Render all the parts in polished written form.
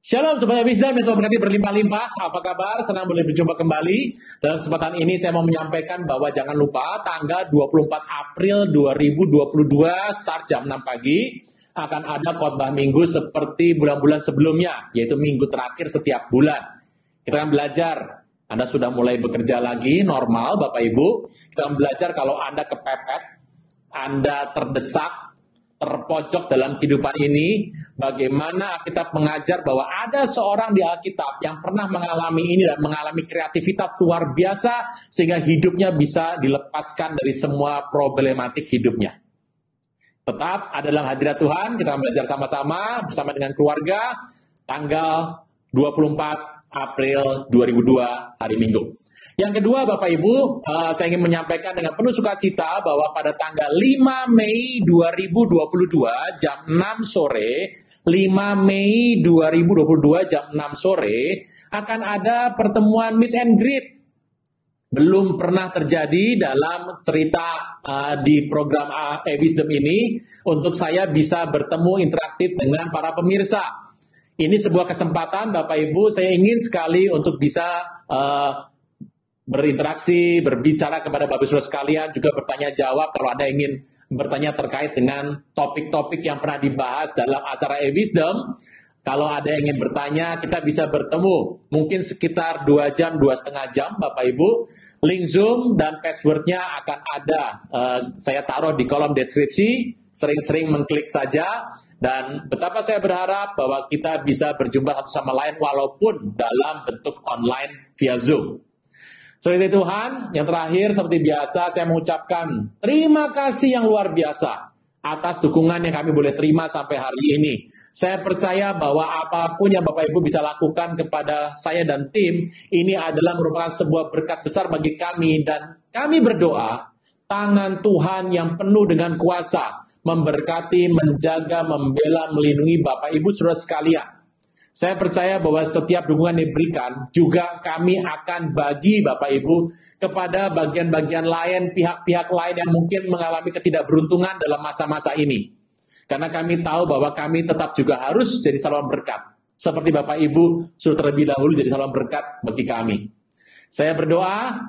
Shalom Sobat Wisdom yang Tuhan berkati berlimpah-limpah. Apa kabar? Senang boleh berjumpa kembali. Dalam kesempatan ini saya mau menyampaikan bahwa jangan lupa tanggal 24 April 2022 start jam 6 pagi akan ada khotbah minggu seperti bulan-bulan sebelumnya, yaitu minggu terakhir setiap bulan. Kita akan belajar. Anda sudah mulai bekerja lagi normal Bapak Ibu. Kita akan belajar kalau Anda kepepet, Anda terdesak, terpojok dalam kehidupan ini, bagaimana Alkitab mengajar bahwa ada seorang di Alkitab yang pernah mengalami ini dan mengalami kreativitas luar biasa sehingga hidupnya bisa dilepaskan dari semua problematik hidupnya. Tetap ada dalam hadirat Tuhan, kita akan belajar sama-sama bersama dengan keluarga tanggal 24 April 2002 hari Minggu. Yang kedua Bapak Ibu, saya ingin menyampaikan dengan penuh sukacita bahwa pada tanggal 5 Mei 2022 jam 6 sore, 5 Mei 2022 jam 6 sore, akan ada pertemuan meet and greet. Belum pernah terjadi dalam cerita di program Wisdom ini, untuk saya bisa bertemu interaktif dengan para pemirsa. Ini sebuah kesempatan Bapak Ibu, saya ingin sekali untuk bisa berinteraksi, berbicara kepada Bapak Ibu Saudara sekalian, juga bertanya jawab kalau Anda ingin bertanya terkait dengan topik-topik yang pernah dibahas dalam acara E-Wisdom. Kalau ada yang ingin bertanya, kita bisa bertemu, mungkin sekitar 2 jam, 2,5 jam Bapak Ibu. Link Zoom dan passwordnya akan ada, saya taruh di kolom deskripsi, sering-sering mengklik saja. Dan betapa saya berharap bahwa kita bisa berjumpa satu sama lain walaupun dalam bentuk online via Zoom. Saudara Tuhan, yang terakhir seperti biasa saya mengucapkan terima kasih yang luar biasa atas dukungan yang kami boleh terima sampai hari ini. Saya percaya bahwa apapun yang Bapak Ibu bisa lakukan kepada saya dan tim, ini adalah merupakan sebuah berkat besar bagi kami, dan kami berdoa tangan Tuhan yang penuh dengan kuasa memberkati, menjaga, membela, melindungi Bapak Ibu Saudara sekalian. Saya percaya bahwa setiap dukungan yang diberikan juga kami akan bagi Bapak Ibu kepada bagian-bagian lain, pihak-pihak lain yang mungkin mengalami ketidakberuntungan dalam masa-masa ini. Karena kami tahu bahwa kami tetap juga harus jadi saluran berkat. Seperti Bapak Ibu sudah terlebih dahulu jadi saluran berkat bagi kami. Saya berdoa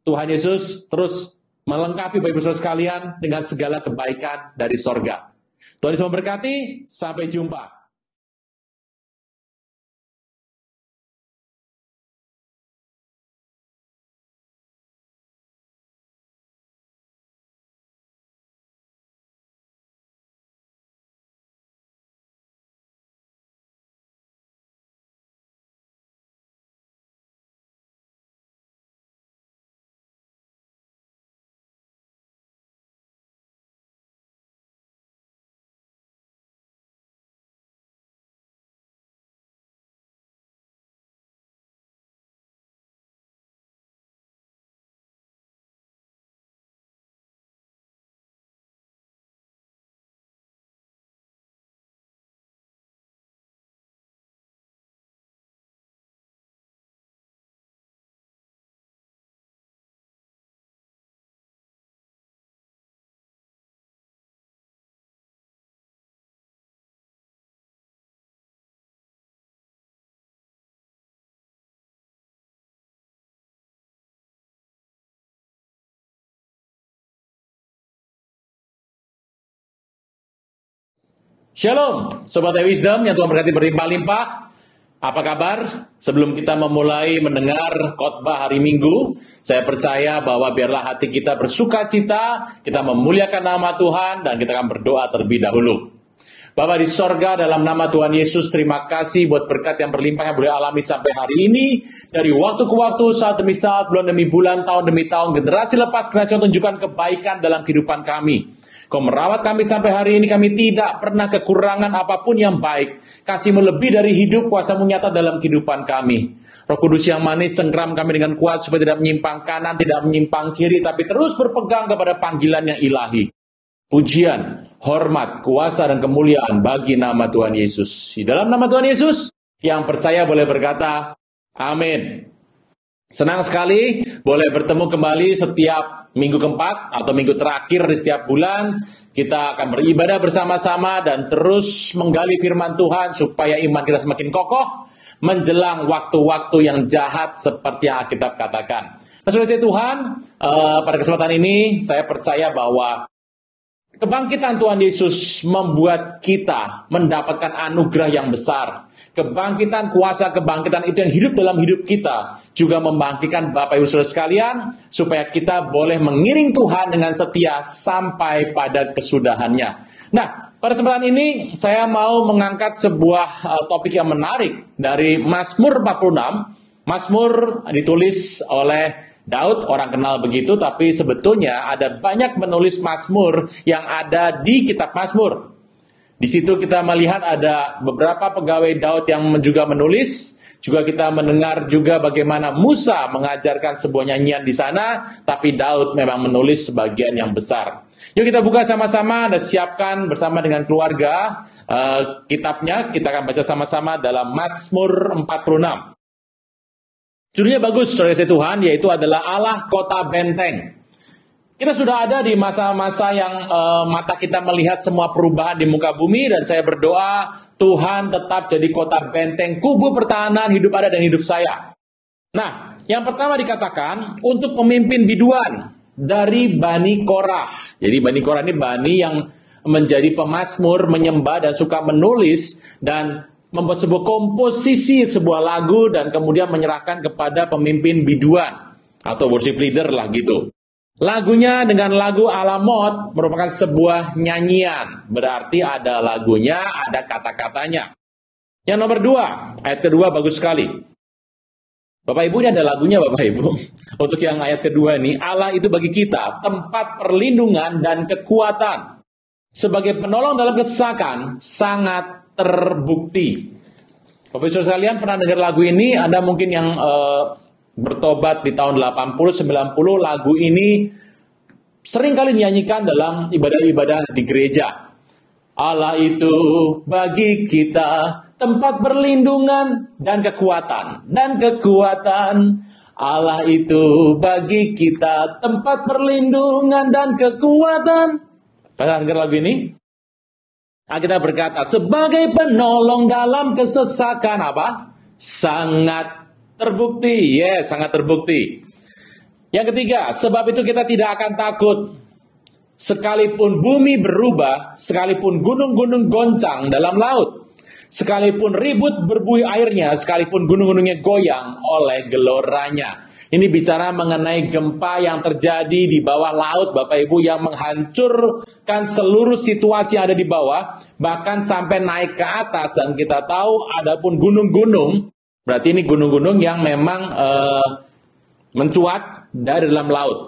Tuhan Yesus terus melengkapi Bapak Ibu Saudara sekalian dengan segala kebaikan dari sorga. Tuhan Yesus memberkati, sampai jumpa. Shalom, Sobat Wisdom yang Tuhan berkati berlimpah-limpah. Apa kabar? Sebelum kita memulai mendengar khotbah hari Minggu, saya percaya bahwa biarlah hati kita bersuka cita, kita memuliakan nama Tuhan, dan kita akan berdoa terlebih dahulu. Bapa di sorga, dalam nama Tuhan Yesus, terima kasih buat berkat yang berlimpah yang boleh alami sampai hari ini. Dari waktu ke waktu, saat demi saat, bulan demi bulan, tahun demi tahun, generasi lepas generasi tunjukkan kebaikan dalam kehidupan kami. Kau merawat kami sampai hari ini, kami tidak pernah kekurangan apapun yang baik. Kasih-Mu lebih dari hidup, kuasa-Mu nyata dalam kehidupan kami. Roh Kudus yang manis, cengkram kami dengan kuat supaya tidak menyimpang kanan, tidak menyimpang kiri, tapi terus berpegang kepada panggilan yang ilahi. Pujian, hormat, kuasa, dan kemuliaan bagi nama Tuhan Yesus. Di dalam nama Tuhan Yesus, yang percaya boleh berkata, amin. Senang sekali boleh bertemu kembali setiap minggu keempat atau minggu terakhir di setiap bulan, kita akan beribadah bersama-sama dan terus menggali firman Tuhan supaya iman kita semakin kokoh menjelang waktu-waktu yang jahat seperti yang Alkitab katakan. Nah, saudara Tuhan, pada kesempatan ini saya percaya bahwa kebangkitan Tuhan Yesus membuat kita mendapatkan anugerah yang besar. Kebangkitan, kuasa kebangkitan itu yang hidup dalam hidup kita juga membangkitkan Bapak Ibu Saudara sekalian supaya kita boleh mengiring Tuhan dengan setia sampai pada kesudahannya. Nah, pada kesempatan ini saya mau mengangkat sebuah topik yang menarik dari Mazmur 46. Mazmur ditulis oleh Daud, orang kenal begitu, tapi sebetulnya ada banyak penulis Mazmur yang ada di kitab Mazmur. Di situ kita melihat ada beberapa pegawai Daud yang juga menulis. Juga kita mendengar juga bagaimana Musa mengajarkan sebuah nyanyian di sana, tapi Daud memang menulis sebagian yang besar. Yuk kita buka sama-sama dan siapkan bersama dengan keluarga kitabnya. Kita akan baca sama-sama dalam Mazmur 46. Judulnya bagus, saudara Tuhan, yaitu adalah Allah Kota Benteng. Kita sudah ada di masa-masa yang mata kita melihat semua perubahan di muka bumi, dan saya berdoa Tuhan tetap jadi kota benteng, kubu pertahanan hidup Anda dan hidup saya. Nah, yang pertama dikatakan untuk pemimpin biduan dari Bani Korah. Jadi Bani Korah ini Bani yang menjadi pemazmur, menyembah dan suka menulis dan membuat sebuah komposisi, sebuah lagu dan kemudian menyerahkan kepada pemimpin biduan atau worship leader lah gitu. Lagunya dengan lagu Alamot merupakan sebuah nyanyian. Berarti ada lagunya, ada kata-katanya. Yang nomor 2, ayat kedua bagus sekali. Bapak Ibu, ini ada lagunya Bapak Ibu. Untuk yang ayat kedua ini, Allah itu bagi kita tempat perlindungan dan kekuatan. Sebagai penolong dalam kesesakan, sangat terbukti. Bapak Ibu sekalian pernah dengar lagu ini? Anda mungkin yang bertobat di tahun 80-90, lagu ini sering kali dinyanyikan dalam ibadah-ibadah di gereja. Allah itu bagi kita tempat perlindungan dan kekuatan. Dan kekuatan, Allah itu bagi kita tempat perlindungan dan kekuatan. Pernah dengar lagu ini? Kita berkata, sebagai penolong dalam kesesakan apa? Sangat terbukti, sangat terbukti. Yang ketiga, sebab itu kita tidak akan takut. Sekalipun bumi berubah, sekalipun gunung-gunung goncang dalam laut, sekalipun ribut berbuih airnya, sekalipun gunung-gunungnya goyang oleh geloranya. Ini bicara mengenai gempa yang terjadi di bawah laut, Bapak Ibu, yang menghancurkan seluruh situasi yang ada di bawah, bahkan sampai naik ke atas. Dan kita tahu adapun gunung-gunung, berarti ini gunung-gunung yang memang mencuat dari dalam laut.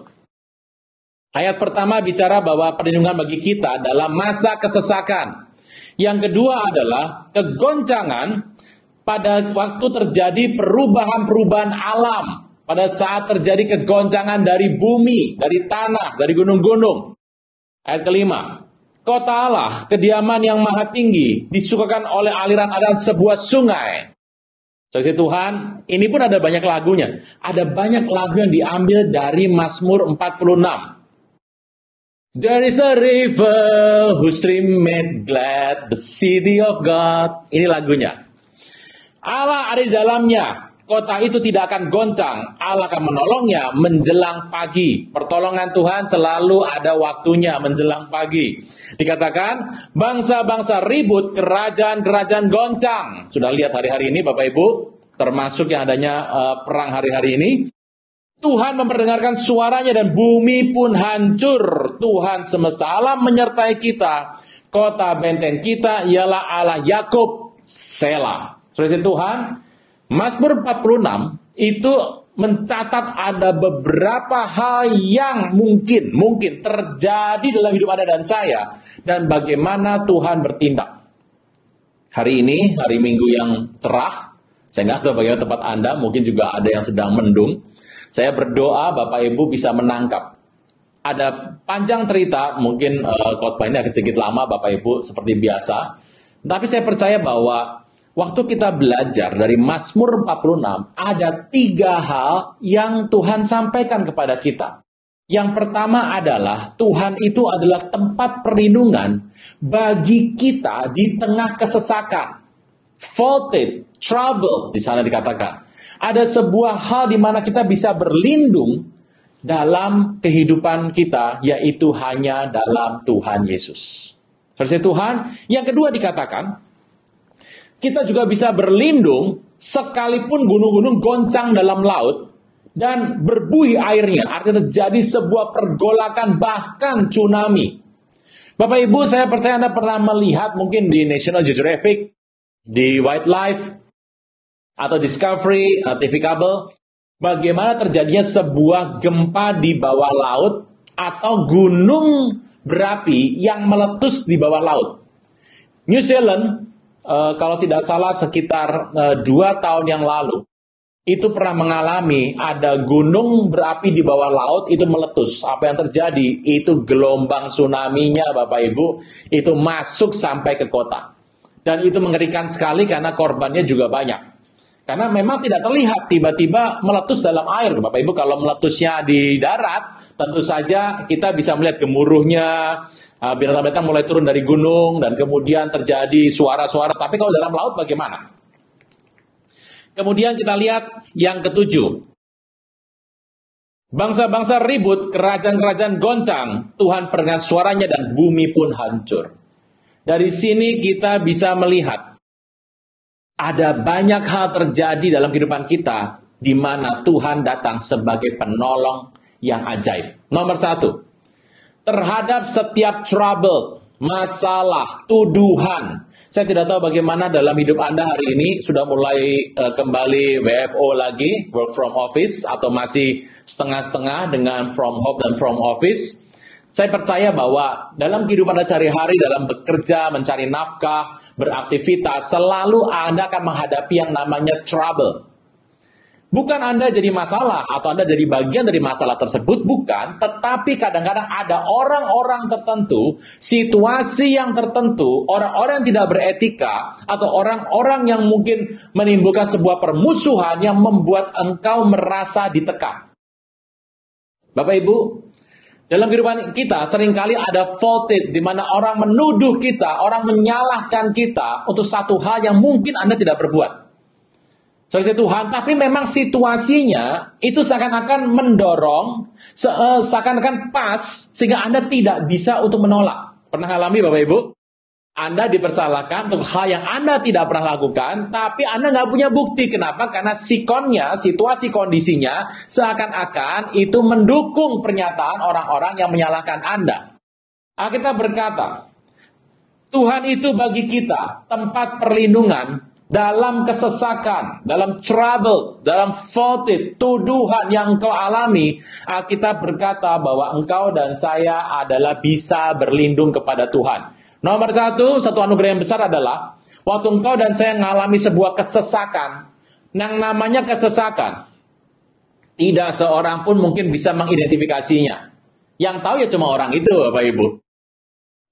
Ayat pertama bicara bahwa perlindungan bagi kita dalam masa kesesakan. Yang kedua adalah kegoncangan pada waktu terjadi perubahan-perubahan alam. Pada saat terjadi kegoncangan dari bumi, dari tanah, dari gunung-gunung. Ayat kelima, kota Allah, kediaman yang maha tinggi, disukakan oleh aliran-aliran sebuah sungai. Saudara Tuhan, ini pun ada banyak lagunya. Ada banyak lagu yang diambil dari Mazmur 46. There is a river whose stream made glad the city of God. Ini lagunya. Allah ada di dalamnya. Kota itu tidak akan goncang. Allah akan menolongnya menjelang pagi. Pertolongan Tuhan selalu ada waktunya menjelang pagi. Dikatakan, bangsa-bangsa ribut, kerajaan-kerajaan goncang. Sudah lihat hari-hari ini Bapak Ibu, termasuk yang adanya perang hari-hari ini. Tuhan memperdengarkan suaranya dan bumi pun hancur. Tuhan semesta alam menyertai kita. Kota benteng kita ialah Allah Yakub, Selah. Saudara Tuhan, Mazmur 46 itu mencatat ada beberapa hal yang mungkin terjadi dalam hidup Anda dan saya, dan bagaimana Tuhan bertindak. Hari ini, hari Minggu yang cerah, saya nggak tahu bagaimana tempat Anda, mungkin juga ada yang sedang mendung. Saya berdoa Bapak Ibu bisa menangkap. Ada panjang cerita, mungkin khotbah ini agak sedikit lama Bapak Ibu seperti biasa. Tapi saya percaya bahwa waktu kita belajar dari Mazmur 46, ada 3 hal yang Tuhan sampaikan kepada kita. Yang pertama adalah Tuhan itu adalah tempat perlindungan bagi kita di tengah kesesakan. Faulted, trouble, di sana dikatakan. Ada sebuah hal di mana kita bisa berlindung dalam kehidupan kita, yaitu hanya dalam Tuhan Yesus. Versi Tuhan, yang kedua dikatakan, kita juga bisa berlindung sekalipun gunung-gunung goncang dalam laut, dan berbuih airnya, artinya terjadi sebuah pergolakan bahkan tsunami. Bapak Ibu, saya percaya Anda pernah melihat mungkin di National Geographic, di Wildlife, atau Discovery, TV kabel, bagaimana terjadinya sebuah gempa di bawah laut atau gunung berapi yang meletus di bawah laut. New Zealand, kalau tidak salah sekitar 2 tahun yang lalu, itu pernah mengalami ada gunung berapi di bawah laut itu meletus. Apa yang terjadi? Itu gelombang tsunami-nya Bapak Ibu, itu masuk sampai ke kota. Dan itu mengerikan sekali karena korbannya juga banyak. Karena memang tidak terlihat tiba-tiba meletus dalam air. Bapak Ibu, kalau meletusnya di darat, tentu saja kita bisa melihat gemuruhnya, binatang-binatang mulai turun dari gunung, dan kemudian terjadi suara-suara. Tapi kalau dalam laut bagaimana? Kemudian kita lihat yang ketujuh. Bangsa-bangsa ribut, kerajaan-kerajaan goncang, Tuhan peringat suaranya dan bumi pun hancur. Dari sini kita bisa melihat ada banyak hal terjadi dalam kehidupan kita di mana Tuhan datang sebagai penolong yang ajaib. Nomor 1, terhadap setiap trouble, masalah, tuduhan. Saya tidak tahu bagaimana dalam hidup Anda hari ini, sudah mulai kembali WFO lagi, work from office, atau masih setengah-setengah dengan from home dan from office. Saya percaya bahwa dalam kehidupan Anda sehari-hari, dalam bekerja, mencari nafkah, beraktivitas, selalu Anda akan menghadapi yang namanya trouble. Bukan Anda jadi masalah atau Anda jadi bagian dari masalah tersebut, bukan. Tetapi kadang-kadang ada orang-orang tertentu, situasi yang tertentu, orang-orang yang tidak beretika, atau orang-orang yang mungkin menimbulkan sebuah permusuhan yang membuat engkau merasa ditekan. Bapak Ibu, dalam kehidupan kita seringkali ada faulted, di mana orang menuduh kita, orang menyalahkan kita untuk satu hal yang mungkin Anda tidak berbuat. Saudara Tuhan, tapi memang situasinya itu seakan-akan mendorong, seakan-akan pas, sehingga Anda tidak bisa untuk menolak. Pernah alami Bapak Ibu? Anda dipersalahkan untuk hal yang Anda tidak pernah lakukan, tapi Anda nggak punya bukti. Kenapa? Karena sikonnya, situasi kondisinya, seakan-akan itu mendukung pernyataan orang-orang yang menyalahkan Anda. Alkitab berkata, Tuhan itu bagi kita tempat perlindungan dalam kesesakan, dalam trouble, dalam faulted, tuduhan yang engkau alami. Alkitab berkata bahwa engkau dan saya adalah bisa berlindung kepada Tuhan. Nomor satu anugerah yang besar adalah waktu engkau dan saya mengalami sebuah kesesakan. Yang namanya kesesakan, tidak seorang pun mungkin bisa mengidentifikasinya. Yang tahu ya cuma orang itu, Bapak Ibu.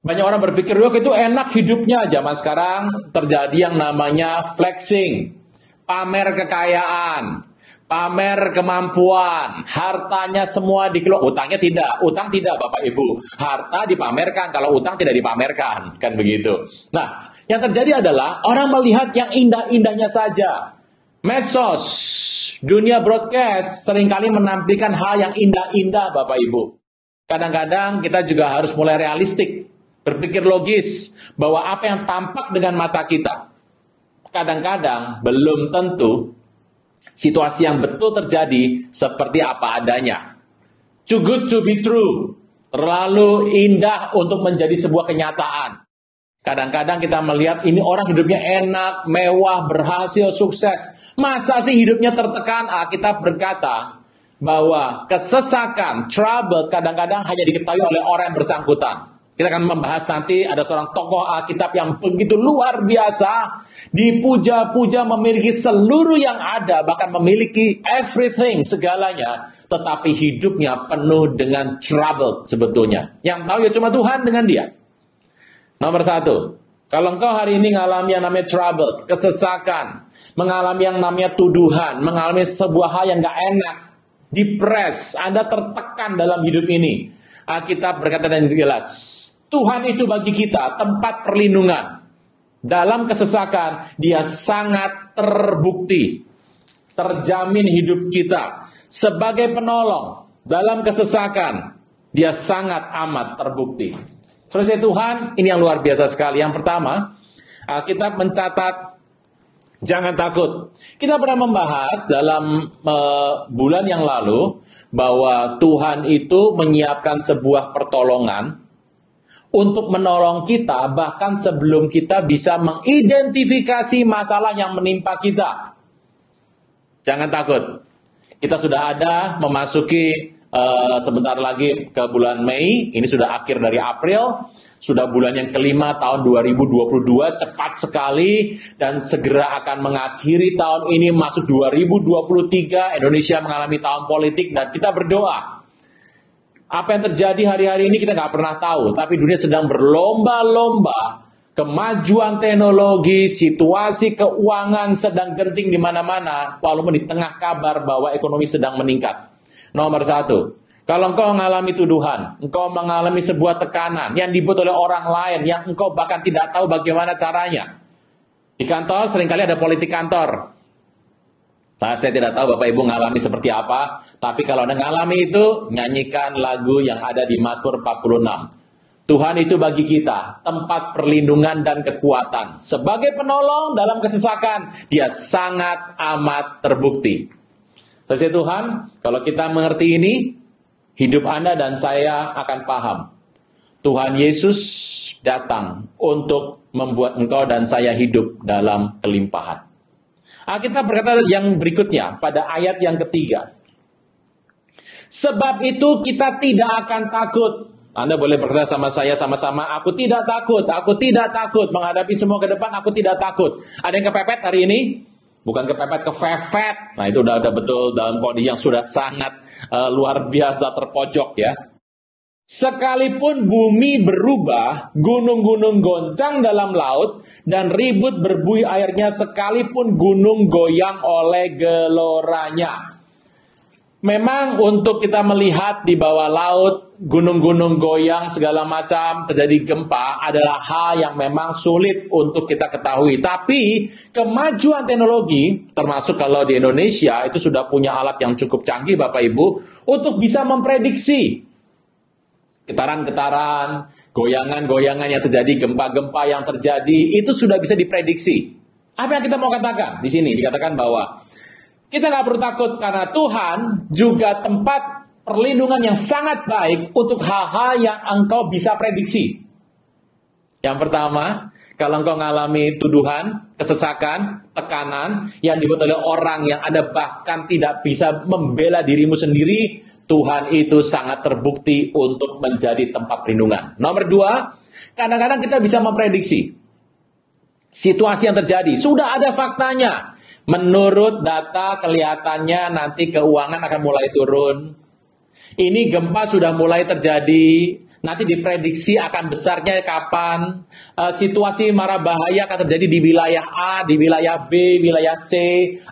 Banyak orang berpikir, itu enak hidupnya. Zaman sekarang terjadi yang namanya flexing, pamer kekayaan, pamer kemampuan, hartanya semua dikeluarkan. Utang tidak Bapak Ibu. Harta dipamerkan, kalau utang tidak dipamerkan, kan begitu. Nah, yang terjadi adalah orang melihat yang indah-indahnya saja. Medsos, dunia broadcast seringkali menampilkan hal yang indah-indah Bapak Ibu. Kadang-kadang kita juga harus mulai realistik, berpikir logis bahwa apa yang tampak dengan mata kita kadang-kadang belum tentu situasi yang betul terjadi seperti apa adanya. Too good to be true, terlalu indah untuk menjadi sebuah kenyataan. Kadang-kadang kita melihat ini orang hidupnya enak, mewah, berhasil, sukses. Masa sih hidupnya tertekan? Alkitab berkata bahwa kesesakan, trouble kadang-kadang hanya diketahui oleh orang yang bersangkutan. Kita akan membahas nanti ada seorang tokoh Alkitab yang begitu luar biasa, dipuja-puja, memiliki seluruh yang ada, bahkan memiliki everything, segalanya, tetapi hidupnya penuh dengan trouble sebetulnya. Yang tahu ya cuma Tuhan dengan dia. Nomor satu, kalau engkau hari ini mengalami yang namanya trouble, kesesakan, mengalami yang namanya tuduhan, mengalami sebuah hal yang gak enak, depres, Anda tertekan dalam hidup ini, Alkitab berkata dengan jelas, Tuhan itu bagi kita tempat perlindungan. Dalam kesesakan, Dia sangat terbukti, terjamin hidup kita. Sebagai penolong dalam kesesakan, Dia sangat amat terbukti. Saudara Tuhan, ini yang luar biasa sekali. Yang pertama, Alkitab mencatat, jangan takut. Kita pernah membahas dalam bulan yang lalu bahwa Tuhan itu menyiapkan sebuah pertolongan untuk menolong kita bahkan sebelum kita bisa mengidentifikasi masalah yang menimpa kita. Jangan takut. Kita sudah ada memasuki sebentar lagi ke bulan Mei, ini sudah akhir dari April, sudah bulan yang kelima tahun 2022, cepat sekali, dan segera akan mengakhiri tahun ini, masuk 2023, Indonesia mengalami tahun politik, dan kita berdoa. Apa yang terjadi hari-hari ini kita nggak pernah tahu, tapi dunia sedang berlomba-lomba, kemajuan teknologi, situasi keuangan sedang genting di mana-mana, walaupun di tengah kabar bahwa ekonomi sedang meningkat. Nomor satu, kalau engkau mengalami tuduhan, engkau mengalami sebuah tekanan yang dibuat oleh orang lain, yang engkau bahkan tidak tahu bagaimana caranya. Di kantor seringkali ada politik kantor. Nah, saya tidak tahu Bapak Ibu mengalami seperti apa, tapi kalau Anda mengalami itu, nyanyikan lagu yang ada di Mazmur 46. Tuhan itu bagi kita tempat perlindungan dan kekuatan. Sebagai penolong dalam kesesakan, Dia sangat amat terbukti. Saudara Tuhan, kalau kita mengerti ini, hidup Anda dan saya akan paham. Tuhan Yesus datang untuk membuat engkau dan saya hidup dalam kelimpahan. Kita berkata yang berikutnya pada ayat yang ketiga. Sebab itu kita tidak akan takut. Anda boleh berkata sama saya sama-sama, aku tidak takut menghadapi semua ke depan, aku tidak takut. Ada yang kepepet hari ini? Bukan kepepet, kefefet. Nah itu udah betul dalam kondisi yang sudah sangat luar biasa terpojok ya. Sekalipun bumi berubah, gunung-gunung goncang dalam laut, dan ribut berbuih airnya, sekalipun gunung goyang oleh geloranya. Memang untuk kita melihat di bawah laut, gunung-gunung goyang segala macam, terjadi gempa adalah hal yang memang sulit untuk kita ketahui. Tapi kemajuan teknologi, termasuk kalau di Indonesia, itu sudah punya alat yang cukup canggih Bapak Ibu, untuk bisa memprediksi getaran-getaran, goyangan-goyangan yang terjadi, gempa-gempa yang terjadi, itu sudah bisa diprediksi. Apa yang kita mau katakan? Di sini dikatakan bahwa kita nggak perlu takut karena Tuhan juga tempat perlindungan yang sangat baik untuk hal-hal yang engkau bisa prediksi. Yang pertama, kalau engkau mengalami tuduhan, kesesakan, tekanan yang dibuat oleh orang yang Anda bahkan tidak bisa membela dirimu sendiri, Tuhan itu sangat terbukti untuk menjadi tempat perlindungan. Nomor dua, kadang-kadang kita bisa memprediksi situasi yang terjadi. Sudah ada faktanya. Menurut data kelihatannya nanti keuangan akan mulai turun. Ini gempa sudah mulai terjadi. Nanti diprediksi akan besarnya kapan. Situasi mara bahaya akan terjadi di wilayah A, di wilayah B, wilayah C.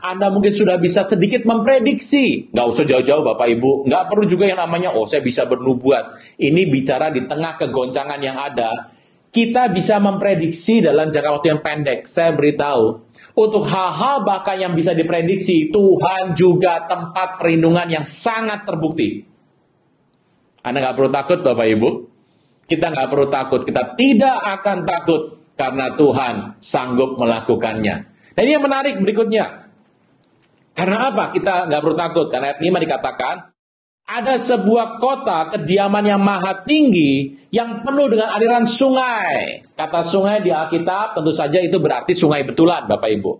Anda mungkin sudah bisa sedikit memprediksi. Nggak usah jauh-jauh Bapak Ibu. Nggak perlu juga yang namanya, saya bisa bernubuat. Ini bicara di tengah kegoncangan yang ada. Kita bisa memprediksi dalam jangka waktu yang pendek. Saya beritahu, untuk hal-hal bahkan yang bisa diprediksi, Tuhan juga tempat perlindungan yang sangat terbukti. Anda nggak perlu takut Bapak Ibu. Kita nggak perlu takut. Kita tidak akan takut karena Tuhan sanggup melakukannya. Dan ini yang menarik berikutnya. Karena apa kita nggak perlu takut? Karena ayat 5 dikatakan, ada sebuah kota kediaman yang maha tinggi yang penuh dengan aliran sungai. Kata sungai di Alkitab tentu saja itu berarti sungai betulan Bapak Ibu.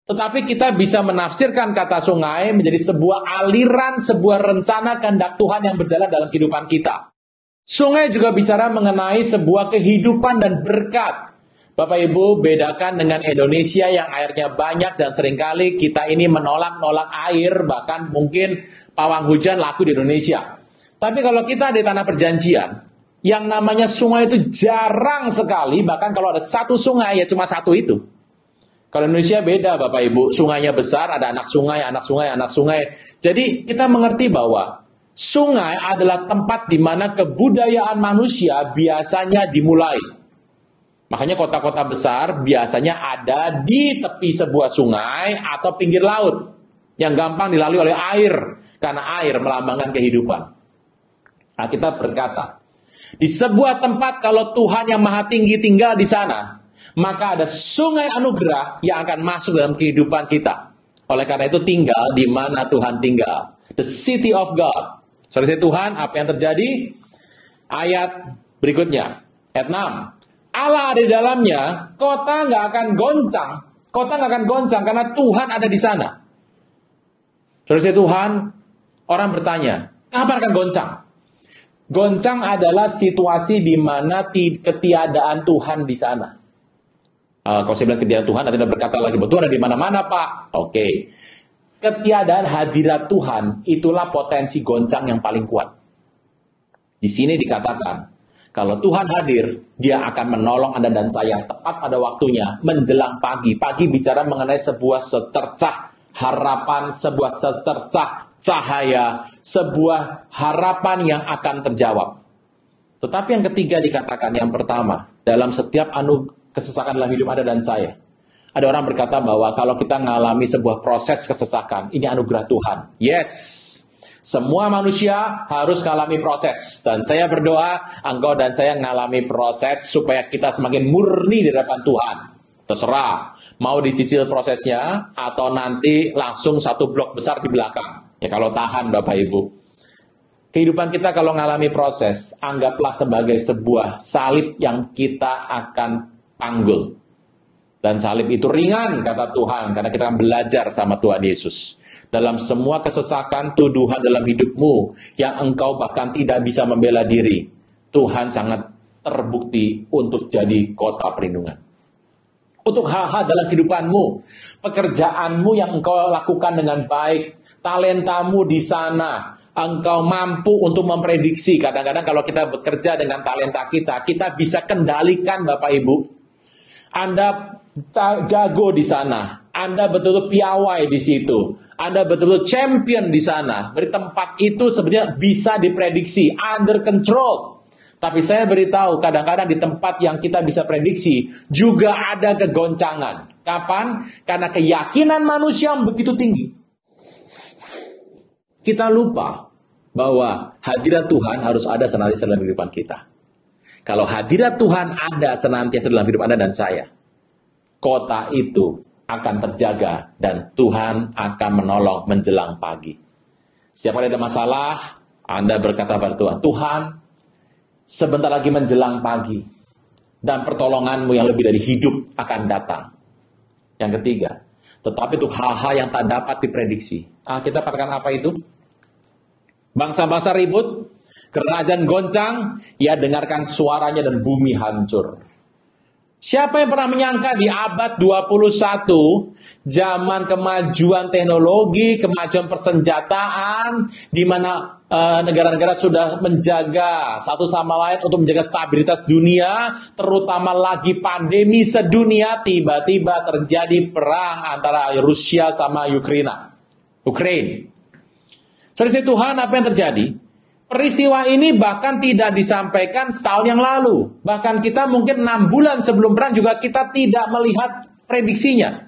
Tetapi kita bisa menafsirkan kata sungai menjadi sebuah aliran, sebuah rencana kehendak Tuhan yang berjalan dalam kehidupan kita. Sungai juga bicara mengenai sebuah kehidupan dan berkat. Bapak Ibu, bedakan dengan Indonesia yang airnya banyak dan seringkali kita ini menolak-nolak air, bahkan mungkin pawang hujan laku di Indonesia. Tapi kalau kita di tanah perjanjian, yang namanya sungai itu jarang sekali, bahkan kalau ada satu sungai ya cuma satu itu. Kalau Indonesia beda Bapak Ibu, sungainya besar, ada anak sungai, anak sungai, anak sungai. Jadi kita mengerti bahwa sungai adalah tempat di mana kebudayaan manusia biasanya dimulai. Makanya kota-kota besar biasanya ada di tepi sebuah sungai atau pinggir laut yang gampang dilalui oleh air, karena air melambangkan kehidupan. Alkitab berkata, di sebuah tempat kalau Tuhan yang Maha Tinggi tinggal di sana, maka ada sungai anugerah yang akan masuk dalam kehidupan kita. Oleh karena itu tinggal di mana Tuhan tinggal. The city of God. Saudara Tuhan, apa yang terjadi? Ayat berikutnya, ayat 6. Allah ada di dalamnya, kota nggak akan goncang. Kota nggak akan goncang karena Tuhan ada di sana. Saudara Tuhan, orang bertanya, kapan akan goncang? Goncang adalah situasi di mana ketiadaan Tuhan di sana. Kalau saya bilang ketiadaan Tuhan, nanti berkata lagi, Tuhan ada di mana-mana Pak. Oke. Ketiadaan hadirat Tuhan, itulah potensi goncang yang paling kuat. Di sini dikatakan, kalau Tuhan hadir, Dia akan menolong Anda dan saya tepat pada waktunya, menjelang pagi. Pagi bicara mengenai sebuah secercah harapan, sebuah secercah cahaya, sebuah harapan yang akan terjawab. Tetapi yang ketiga dikatakan, yang pertama, dalam setiap kesesakan dalam hidup Anda dan saya. Ada orang berkata bahwa kalau kita mengalami sebuah proses kesesakan, ini anugerah Tuhan. Yes, semua manusia harus mengalami proses. Dan saya berdoa, engkau dan saya mengalami proses supaya kita semakin murni di hadapan Tuhan. Terserah, mau dicicil prosesnya atau nanti langsung satu blok besar di belakang. Ya kalau tahan Bapak Ibu. Kehidupan kita kalau mengalami proses, anggaplah sebagai sebuah salib yang kita akan panggul. Dan salib itu ringan, kata Tuhan, karena kita akan belajar sama Tuhan Yesus. Dalam semua kesesakan, tuduhan dalam hidupmu, yang engkau bahkan tidak bisa membela diri, Tuhan sangat terbukti untuk jadi kota perlindungan. Untuk hal-hal dalam kehidupanmu, pekerjaanmu yang engkau lakukan dengan baik, talentamu di sana, engkau mampu untuk memprediksi. Kadang-kadang kalau kita bekerja dengan talenta kita, kita bisa kendalikan Bapak Ibu. Anda jago di sana, Anda betul-betul piawai di situ, Anda betul-betul champion di sana. Dari tempat itu sebenarnya bisa diprediksi, under control. Tapi saya beritahu, kadang-kadang di tempat yang kita bisa prediksi, juga ada kegoncangan. Kapan? Karena keyakinan manusia yang begitu tinggi. Kita lupa bahwa hadirat Tuhan harus ada senantiasa dalam kehidupan kita. Kalau hadirat Tuhan ada senantiasa dalam hidup Anda dan saya, kota itu akan terjaga dan Tuhan akan menolong menjelang pagi. Setiap kali ada masalah, Anda berkata pada Tuhan, Tuhan, sebentar lagi menjelang pagi, dan pertolonganmu yang lebih dari hidup akan datang. Yang ketiga, tetapi untuk hal-hal yang tak dapat diprediksi. Kita katakan apa itu? Bangsa-bangsa ribut, kerajaan goncang, ia dengarkan suaranya dan bumi hancur. Siapa yang pernah menyangka di abad 21, zaman kemajuan teknologi, kemajuan persenjataan, di mana negara-negara sudah menjaga satu sama lain untuk menjaga stabilitas dunia, terutama lagi pandemi sedunia, tiba-tiba terjadi perang antara Rusia sama Ukraina. Saudara Tuhan, apa yang terjadi? Peristiwa ini bahkan tidak disampaikan setahun yang lalu. Bahkan kita mungkin 6 bulan sebelum perang juga kita tidak melihat prediksinya.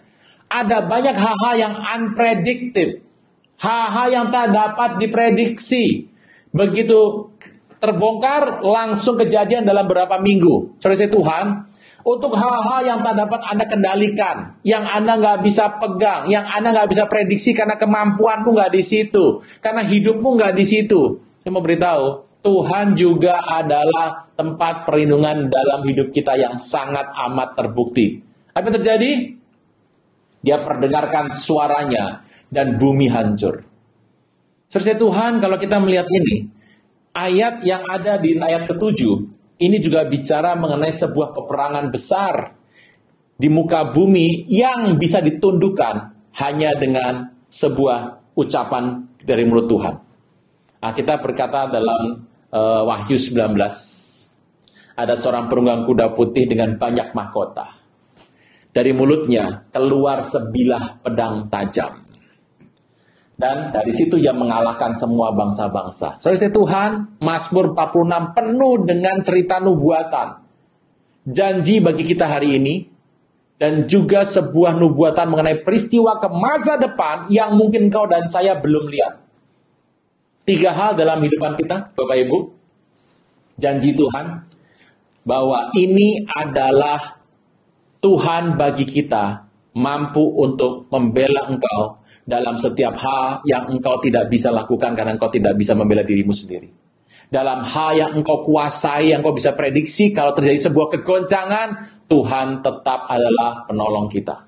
Ada banyak hal-hal yang unpredicted. Hal-hal yang tak dapat diprediksi. Begitu terbongkar, langsung kejadian dalam beberapa minggu. Saudara Tuhan, untuk hal-hal yang tak dapat Anda kendalikan, yang Anda nggak bisa pegang, yang Anda nggak bisa prediksi karena kemampuanmu nggak di situ, karena hidupmu nggak di situ. Saya mau beritahu, Tuhan juga adalah tempat perlindungan dalam hidup kita yang sangat amat terbukti. Apa yang terjadi? Dia perdengarkan suaranya dan bumi hancur. Saudara Tuhan, kalau kita melihat ini, ayat yang ada di ayat ke-7, ini juga bicara mengenai sebuah peperangan besar di muka bumi yang bisa ditundukkan hanya dengan sebuah ucapan dari mulut Tuhan. Kita berkata dalam Wahyu 19, ada seorang penunggang kuda putih dengan banyak mahkota. dari mulutnya keluar sebilah pedang tajam. Dan dari situ ia mengalahkan semua bangsa-bangsa. Saudara Tuhan, Mazmur 46 penuh dengan cerita nubuatan. Janji bagi kita hari ini, dan juga sebuah nubuatan mengenai peristiwa ke masa depan yang mungkin kau dan saya belum lihat. 3 hal dalam hidupan kita, Bapak Ibu. Janji Tuhan, bahwa ini adalah Tuhan bagi kita, mampu untuk membela engkau dalam setiap hal yang engkau tidak bisa lakukan karena engkau tidak bisa membela dirimu sendiri. Dalam hal yang engkau kuasai, yang engkau bisa prediksi, kalau terjadi sebuah kegoncangan, Tuhan tetap adalah penolong kita.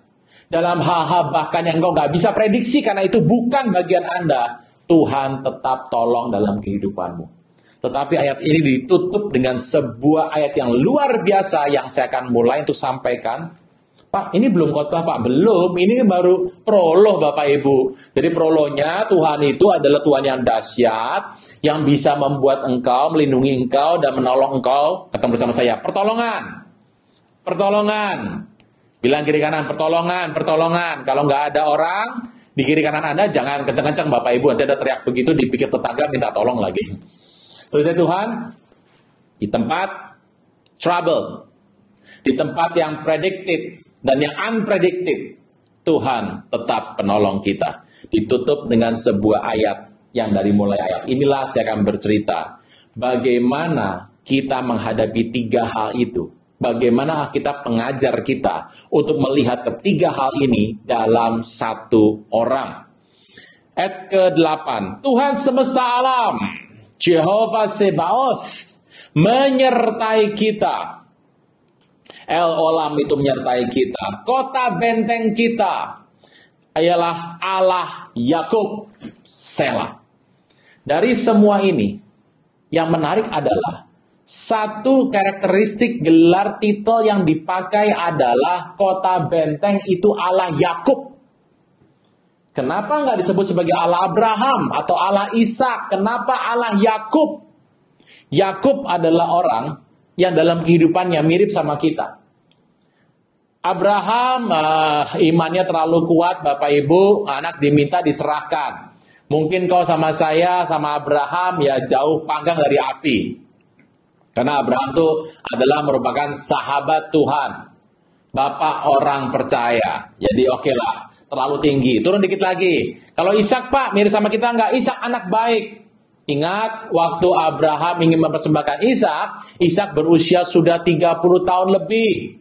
Dalam hal-hal bahkan yang engkau nggak bisa prediksi karena itu bukan bagian Anda, Tuhan tetap tolong dalam kehidupanmu. Tetapi ayat ini ditutup dengan sebuah ayat yang luar biasa yang saya akan mulai untuk sampaikan. Pak, ini belum khotbah Pak, belum. Ini baru prolog Bapak Ibu. Jadi prolognya Tuhan itu adalah Tuhan yang dahsyat, yang bisa membuat engkau, melindungi engkau, dan menolong engkau. Ketemu bersama saya, pertolongan. Pertolongan. Bilang kiri kanan, pertolongan, pertolongan. Kalau nggak ada orang di kiri kanan Anda, jangan kencang-kencang Bapak Ibu. Nanti ada teriak begitu, dipikir tetangga minta tolong lagi. Terus Tuhan, di tempat trouble, di tempat yang predicted, dan yang unpredicted, Tuhan tetap penolong kita. Ditutup dengan sebuah ayat yang dari mulai ayat inilah saya akan bercerita bagaimana kita menghadapi 3 hal itu. Bagaimana kita pengajar kita untuk melihat ketiga hal ini dalam satu orang. Ayat ke-8, Tuhan semesta alam, Jehovah Sebaoth, menyertai kita. El Olam itu menyertai kita. Kota benteng kita ialah Allah Yakub. Selah. Dari semua ini, yang menarik adalah satu karakteristik gelar titel yang dipakai adalah kota benteng itu Allah Yakub. Kenapa nggak disebut sebagai Allah Abraham atau Allah Ishak? Kenapa Allah Yakub? Yakub adalah orang yang dalam kehidupannya mirip sama kita. Abraham imannya terlalu kuat, Bapak Ibu, anak diminta diserahkan. Mungkin kau sama saya, sama Abraham ya jauh panggang dari api. Karena Abraham itu adalah merupakan sahabat Tuhan. Bapak orang percaya. Jadi oke lah, terlalu tinggi. Turun dikit lagi. Kalau Ishak Pak, mirip sama kita enggak? Ishak anak baik. Ingat, waktu Abraham ingin mempersembahkan Ishak, Ishak berusia sudah 30 tahun lebih.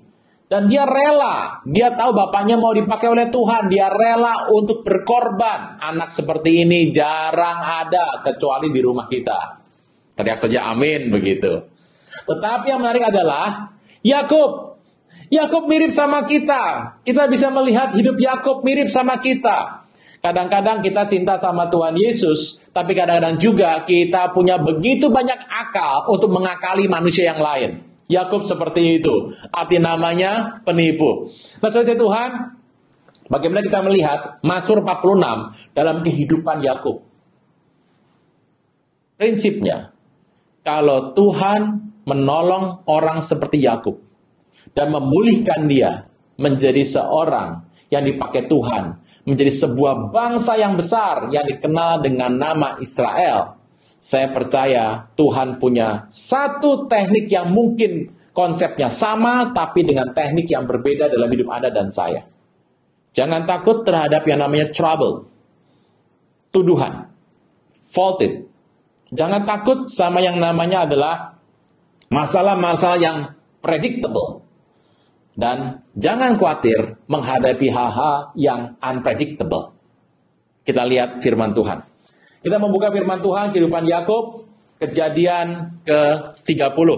Dan dia rela, dia tahu bapaknya mau dipakai oleh Tuhan, dia rela untuk berkorban. Anak seperti ini jarang ada, kecuali di rumah kita. Teriak saja amin, begitu. Tetapi yang menarik adalah, Yakub. Yakub mirip sama kita. Kita bisa melihat hidup Yakub mirip sama kita. Kadang-kadang kita cinta sama Tuhan Yesus, tapi kadang-kadang juga kita punya begitu banyak akal untuk mengakali manusia yang lain. Yakub seperti itu. Arti namanya penipu. Nah, saudara Tuhan, bagaimana kita melihat Mazmur 46 dalam kehidupan Yakub? Prinsipnya, kalau Tuhan menolong orang seperti Yakub dan memulihkan dia menjadi seorang yang dipakai Tuhan, menjadi sebuah bangsa yang besar yang dikenal dengan nama Israel, saya percaya Tuhan punya satu teknik yang mungkin konsepnya sama, tapi dengan teknik yang berbeda dalam hidup Anda dan saya. Jangan takut terhadap yang namanya trouble, tuduhan, faulted. Jangan takut sama yang namanya adalah masalah-masalah yang predictable. Dan jangan khawatir menghadapi hal-hal yang unpredictable. Kita lihat firman Tuhan. Kita membuka firman Tuhan, kehidupan Yakub, Kejadian ke-30.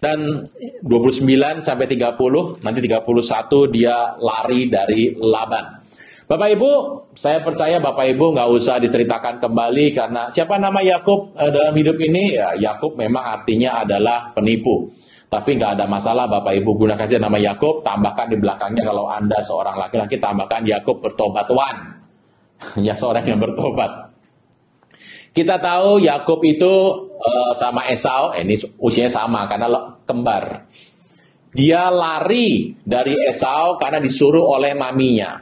Dan 29 sampai 30, nanti 31 dia lari dari Laban. Bapak Ibu, saya percaya Bapak Ibu nggak usah diceritakan kembali karena siapa nama Yakub dalam hidup ini? Ya, Yakub memang artinya adalah penipu. Tapi nggak ada masalah Bapak Ibu, gunakan saja nama Yakub, tambahkan di belakangnya kalau Anda seorang laki-laki, tambahkan Yakub bertobat Tuhan. Ya, seorang yang bertobat. Kita tahu Yakub itu sama Esau, ini usianya sama karena kembar. Dia lari dari Esau karena disuruh oleh maminya.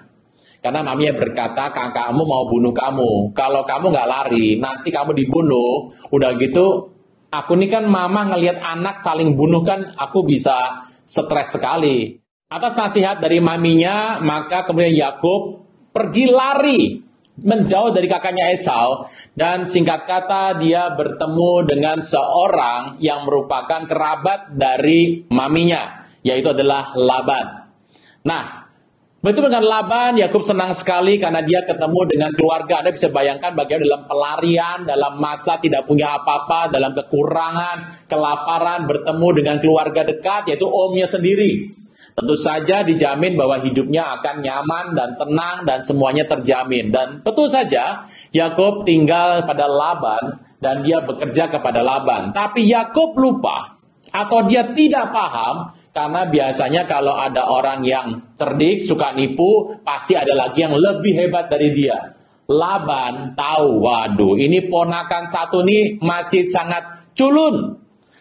Karena maminya berkata, kakakmu mau bunuh kamu. Kalau kamu nggak lari, nanti kamu dibunuh. Udah gitu, aku ini kan mama ngelihat anak saling bunuh kan, aku bisa stres sekali. Atas nasihat dari maminya, maka kemudian Yakub pergi lari menjauh dari kakaknya Esau, dan singkat kata dia bertemu dengan seorang yang merupakan kerabat dari maminya, yaitu adalah Laban. Nah, betul dengan Laban, Yakub senang sekali karena dia ketemu dengan keluarga. Anda bisa bayangkan bagaimana dalam pelarian, dalam masa tidak punya apa-apa, dalam kekurangan, kelaparan, bertemu dengan keluarga dekat, yaitu omnya sendiri. Tentu saja dijamin bahwa hidupnya akan nyaman dan tenang dan semuanya terjamin. Dan betul saja Yakub tinggal pada Laban dan dia bekerja kepada Laban. Tapi Yakub lupa atau dia tidak paham, karena biasanya kalau ada orang yang cerdik, suka nipu, pasti ada lagi yang lebih hebat dari dia. Laban tahu, waduh, ini ponakan satu nih masih sangat culun,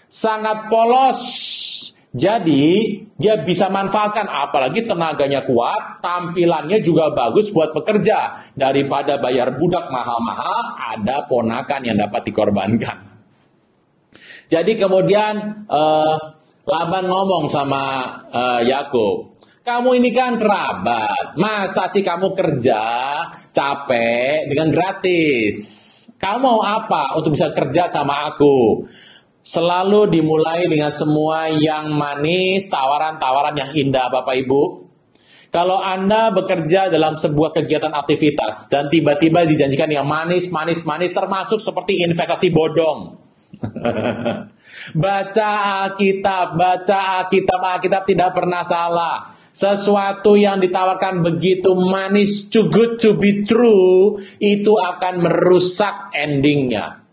sangat polos. Jadi dia bisa manfaatkan, apalagi tenaganya kuat, tampilannya juga bagus buat bekerja. Daripada bayar budak mahal-mahal, ada ponakan yang dapat dikorbankan. Jadi kemudian Laban ngomong sama Yakub, kamu ini kan kerabat, masa sih kamu kerja capek dengan gratis? Kamu mau apa untuk bisa kerja sama aku? Selalu dimulai dengan semua yang manis, tawaran-tawaran yang indah, Bapak Ibu. Kalau Anda bekerja dalam sebuah kegiatan aktivitas dan tiba-tiba dijanjikan yang manis, termasuk seperti investasi bodong. Baca Alkitab tidak pernah salah. Sesuatu yang ditawarkan begitu manis, too good to be true, itu akan merusak endingnya.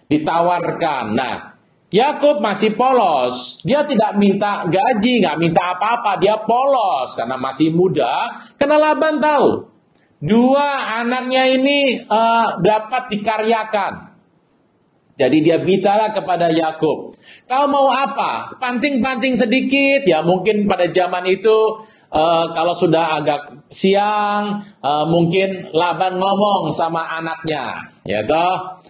Ditawarkan. Nah, Yakub masih polos. Dia tidak minta gaji, nggak minta apa-apa. Dia polos karena masih muda. Karena Laban tahu dua anaknya ini dapat dikaryakan. Jadi dia bicara kepada Yakub, kau mau apa? Pancing-pancing sedikit. Ya mungkin pada zaman itu kalau sudah agak siang, mungkin Laban ngomong sama anaknya, ya toh,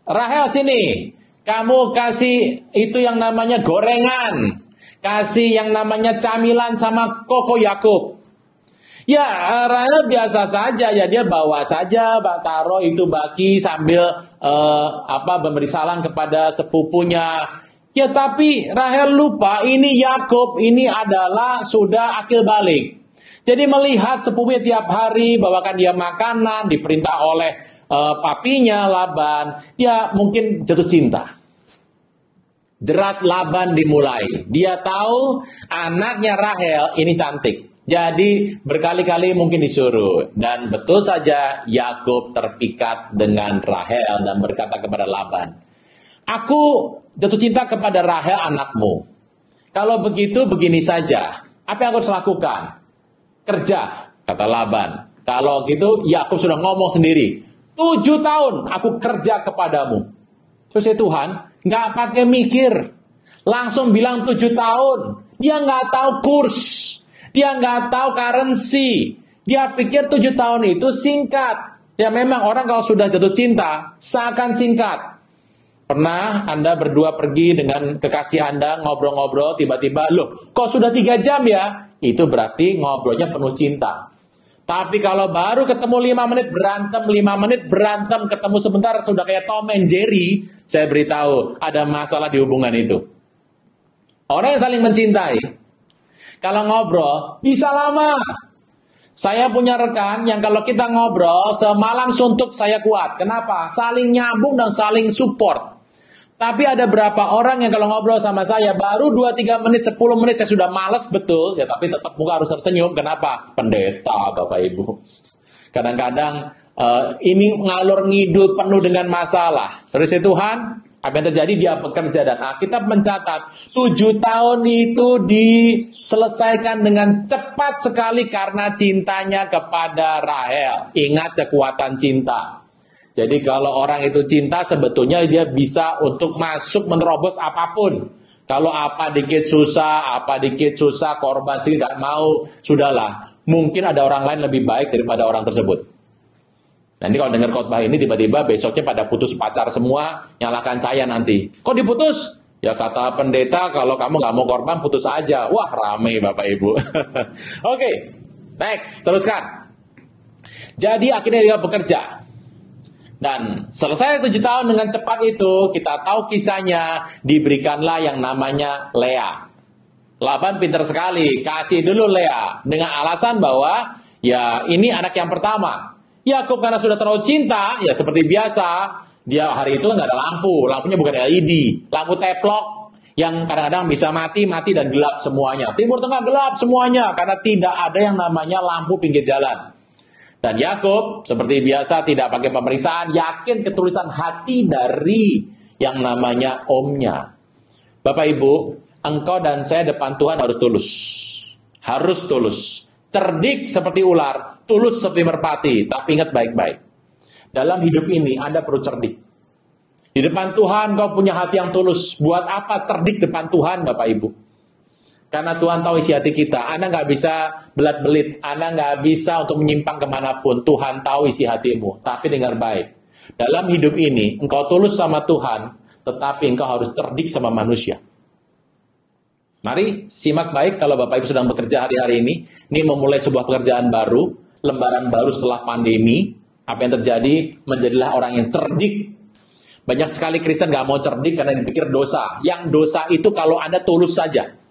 Rahel sini. Kamu kasih itu yang namanya gorengan, kasih yang namanya camilan sama koko Yakub. Ya, Rahel biasa saja, ya dia bawa saja, taruh itu baki sambil memberi salam kepada sepupunya. Ya, tapi Rahel lupa ini Yakub ini adalah sudah akil balik. Jadi melihat sepupunya tiap hari bawakan dia makanan, diperintah oleh papinya Laban, dia mungkin jatuh cinta. Jerat Laban dimulai. Dia tahu anaknya Rahel ini cantik. Jadi berkali-kali mungkin disuruh. Dan betul saja Yakub terpikat dengan Rahel dan berkata kepada Laban, aku jatuh cinta kepada Rahel anakmu. Kalau begitu begini saja. Apa yang aku harus lakukan? Kerja, kata Laban. Kalau gitu Yakub sudah ngomong sendiri. 7 tahun aku kerja kepadamu. Terus ya Tuhan, nggak pakai mikir. Langsung bilang 7 tahun. Dia nggak tahu kurs. Dia nggak tahu currency. Dia pikir 7 tahun itu singkat. Ya memang orang kalau sudah jatuh cinta, seakan singkat. Pernah Anda berdua pergi dengan kekasih Anda, ngobrol-ngobrol, tiba-tiba, loh kok sudah 3 jam ya? Itu berarti ngobrolnya penuh cinta. Tapi kalau baru ketemu 5 menit berantem, 5 menit berantem, ketemu sebentar sudah kayak Tom and Jerry, saya beritahu ada masalah di hubungan itu. Orang yang saling mencintai, kalau ngobrol bisa lama. Saya punya rekan yang kalau kita ngobrol semalam suntuk saya kuat. Kenapa? Saling nyambung dan saling support. Tapi ada berapa orang yang kalau ngobrol sama saya baru 2-3 menit, 10 menit saya sudah malas betul, ya tapi tetap muka harus tersenyum. Kenapa? Pendeta, Bapak Ibu. Kadang-kadang ini ngalur ngidul penuh dengan masalah. Saudara Tuhan, apa yang terjadi? Dia bekerja dan Alkitab mencatat 7 tahun itu diselesaikan dengan cepat sekali karena cintanya kepada Rahel. Ingat kekuatan cinta. Jadi kalau orang itu cinta sebetulnya dia bisa untuk masuk menerobos apapun. Kalau apa dikit susah, korban sih nggak mau, sudahlah. Mungkin ada orang lain lebih baik daripada orang tersebut. Nanti kalau dengar khotbah ini tiba-tiba besoknya pada putus pacar semua, nyalakan saya nanti. Kok diputus? Ya kata pendeta kalau kamu nggak mau korban putus aja. Wah rame Bapak Ibu. Oke, next, teruskan. Jadi akhirnya dia bekerja. Dan selesai 7 tahun dengan cepat itu, kita tahu kisahnya, diberikanlah yang namanya Lea. Laban pintar sekali, kasih dulu Lea. Dengan alasan bahwa ya ini anak yang pertama. Yakub karena sudah terlalu cinta, ya seperti biasa, dia hari itu nggak ada lampu, lampunya bukan LED, lampu teplok yang kadang-kadang bisa mati dan gelap semuanya. Timur Tengah gelap semuanya karena tidak ada yang namanya lampu pinggir jalan. Dan Yakub seperti biasa tidak pakai pemeriksaan, yakin ketulisan hati dari yang namanya omnya. Bapak Ibu, engkau dan saya depan Tuhan harus tulus. Harus tulus. Cerdik seperti ular, tulus seperti merpati. Tapi ingat baik-baik. Dalam hidup ini Anda perlu cerdik. Di depan Tuhan kau punya hati yang tulus. Buat apa cerdik depan Tuhan Bapak Ibu? Karena Tuhan tahu isi hati kita. Anda nggak bisa belat-belit. Anda nggak bisa untuk menyimpang kemanapun. Tuhan tahu isi hatimu. Tapi dengar baik. Dalam hidup ini engkau tulus sama Tuhan. Tetapi engkau harus cerdik sama manusia. Mari simak baik kalau Bapak Ibu sedang bekerja hari-hari ini. Ini memulai sebuah pekerjaan baru, lembaran baru setelah pandemi. Apa yang terjadi? Menjadilah orang yang cerdik. Banyak sekali Kristen gak mau cerdik karena dipikir dosa. Yang dosa itu kalau Anda tulus saja.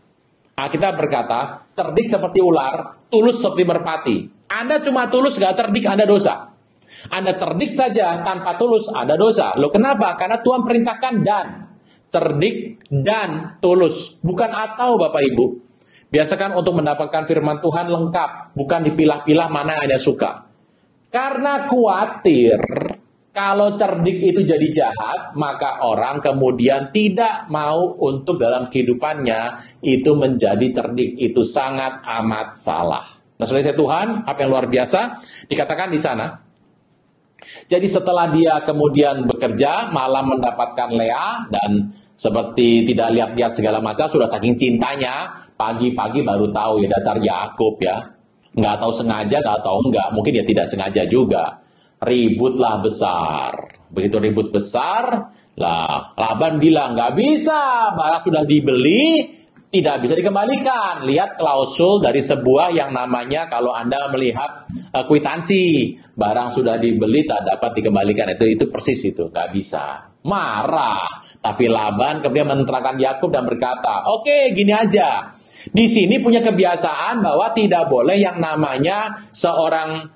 Alkitab berkata, cerdik seperti ular, tulus seperti merpati. Anda cuma tulus gak cerdik, Anda dosa. Anda cerdik saja tanpa tulus, Anda dosa. Loh kenapa? Karena Tuhan perintahkan dan. Cerdik dan tulus. Bukan atau Bapak Ibu. Biasakan untuk mendapatkan firman Tuhan lengkap. Bukan dipilah-pilah mana yang Anda suka. Karena khawatir kalau cerdik itu jadi jahat, maka orang kemudian tidak mau untuk dalam kehidupannya itu menjadi cerdik. Itu sangat amat salah. Nah, saudara Tuhan, apa yang luar biasa dikatakan di sana. Jadi setelah dia kemudian bekerja, malam mendapatkan Lea dan seperti tidak lihat-lihat segala macam, sudah saking cintanya, pagi-pagi baru tahu ya dasar Yakub ya. Nggak tahu sengaja, nggak tahu enggak. Mungkin dia tidak sengaja juga. Ributlah besar. Begitu ribut besar, lah Laban bilang, nggak bisa, barang sudah dibeli, tidak bisa dikembalikan. Lihat klausul dari sebuah yang namanya, kalau Anda melihat kwitansi, barang sudah dibeli, tak dapat dikembalikan. Itu persis itu, nggak bisa. Marah. Tapi Laban kemudian menerangkan Yakub dan berkata, oke, gini aja. Di sini punya kebiasaan bahwa tidak boleh yang namanya seorang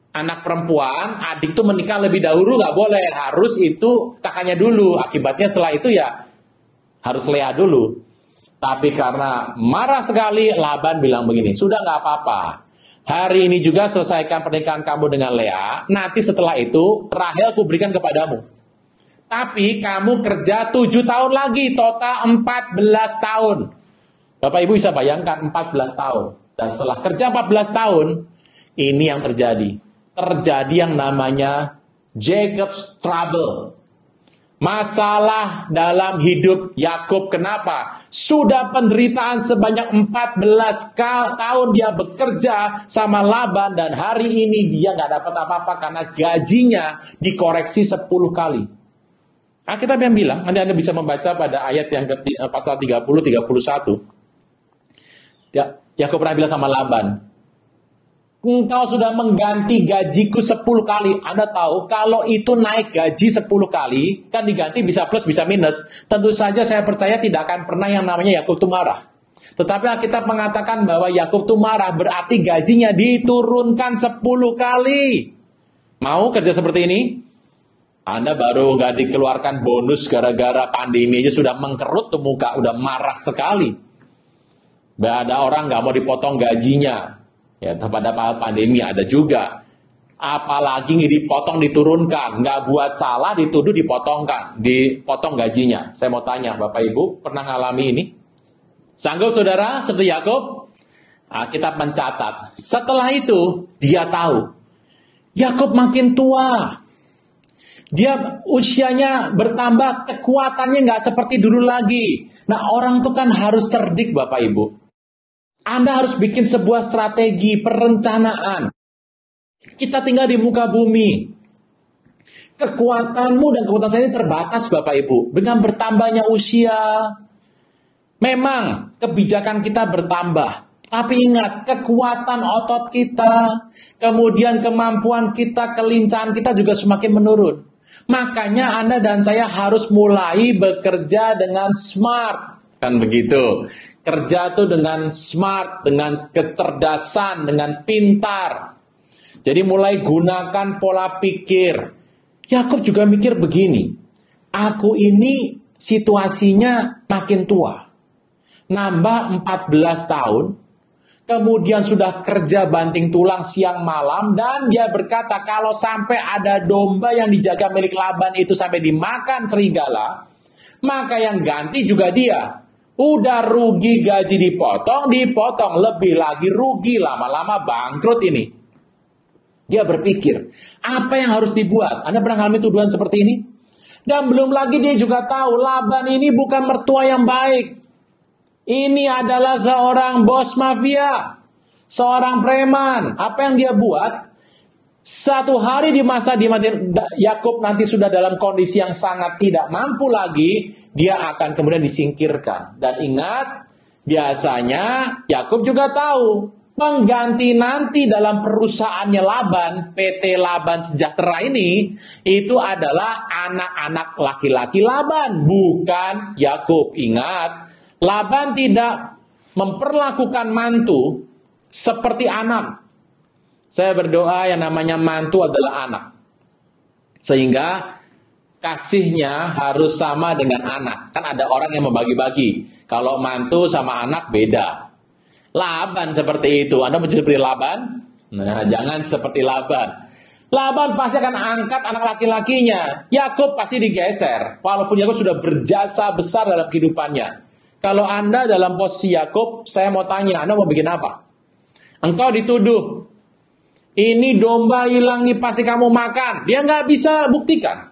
anak perempuan, adik itu menikah lebih dahulu, nggak boleh. Harus itu kakaknya dulu. Akibatnya setelah itu ya harus Lea dulu. Tapi karena marah sekali, Laban bilang begini, sudah nggak apa-apa. Hari ini juga selesaikan pernikahan kamu dengan Lea. Nanti setelah itu Rahel kuberikan kepadamu. Tapi kamu kerja 7 tahun lagi, total 14 tahun. Bapak Ibu bisa bayangkan 14 tahun. Dan setelah kerja 14 tahun, ini yang terjadi. Terjadi yang namanya Jacob's Trouble. Masalah dalam hidup Yakub. Kenapa? Sudah penderitaan sebanyak 14 tahun dia bekerja sama Laban. Dan hari ini dia nggak dapat apa-apa karena gajinya dikoreksi 10 kali. Alkitab yang bilang, nanti Anda bisa membaca pada ayat yang pasal 30-31. Yakub pernah bilang sama Laban, engkau sudah mengganti gajiku 10 kali. Anda tahu, kalau itu naik gaji 10 kali, kan diganti bisa plus, bisa minus. Tentu saja saya percaya tidak akan pernah yang namanya Yakub itu marah. Tetapi Alkitab mengatakan bahwa Yakub itu marah, berarti gajinya diturunkan 10 kali. Mau kerja seperti ini? Anda baru nggak dikeluarkan bonus gara-gara pandemi aja sudah mengkerut tuh muka, udah marah sekali. Ada orang nggak mau dipotong gajinya. Ya, pada pandemi ada juga. Apalagi dipotong diturunkan, nggak buat salah dituduh dipotong gajinya. Saya mau tanya, Bapak Ibu pernah ngalami ini? Sanggup saudara seperti Yakub? Kita mencatat. Setelah itu dia tahu Yakub makin tua. Dia usianya bertambah, kekuatannya nggak seperti dulu lagi. Nah, orang itu kan harus cerdik, Bapak Ibu. Anda harus bikin sebuah strategi, perencanaan. Kita tinggal di muka bumi. Kekuatanmu dan kekuatan saya ini terbatas, Bapak Ibu. Dengan bertambahnya usia, memang kebijakan kita bertambah. Tapi ingat, kekuatan otot kita, kemudian kemampuan kita, kelincahan kita juga semakin menurun. Makanya Anda dan saya harus mulai bekerja dengan smart. Kan begitu. Kerja tuh dengan smart, dengan kecerdasan, dengan pintar. Jadi mulai gunakan pola pikir. Yakub juga mikir begini. Aku ini situasinya makin tua. Nambah 14 tahun. Kemudian sudah kerja banting tulang siang malam. Dan dia berkata kalau sampai ada domba yang dijaga milik Laban itu sampai dimakan serigala, maka yang ganti juga dia. Udah rugi gaji dipotong, lebih lagi rugi, lama-lama bangkrut ini. Dia berpikir, apa yang harus dibuat? Anda pernah mengalami tuduhan seperti ini? Dan belum lagi dia juga tahu, Laban ini bukan mertua yang baik. Ini adalah seorang bos mafia, seorang preman. Apa yang dia buat? Satu hari di masa Yakub nanti sudah dalam kondisi yang sangat tidak mampu lagi, dia akan kemudian disingkirkan. Dan ingat, biasanya Yakub juga tahu, pengganti nanti dalam perusahaannya Laban, PT Laban Sejahtera ini, itu adalah anak-anak laki-laki Laban, bukan Yakub. Ingat, Laban tidak memperlakukan mantu seperti anak. Saya berdoa yang namanya mantu adalah anak. Sehingga kasihnya harus sama dengan anak. Kan ada orang yang membagi-bagi. Kalau mantu sama anak beda. Laban seperti itu. Anda mau jadi seperti Laban? Nah, jangan seperti Laban. Laban pasti akan angkat anak laki-lakinya. Yakub pasti digeser. Walaupun Yakub sudah berjasa besar dalam kehidupannya. Kalau Anda dalam posisi Yakub, saya mau tanya, Anda mau bikin apa? Engkau dituduh, ini domba hilang nih pasti kamu makan. Dia nggak bisa buktikan.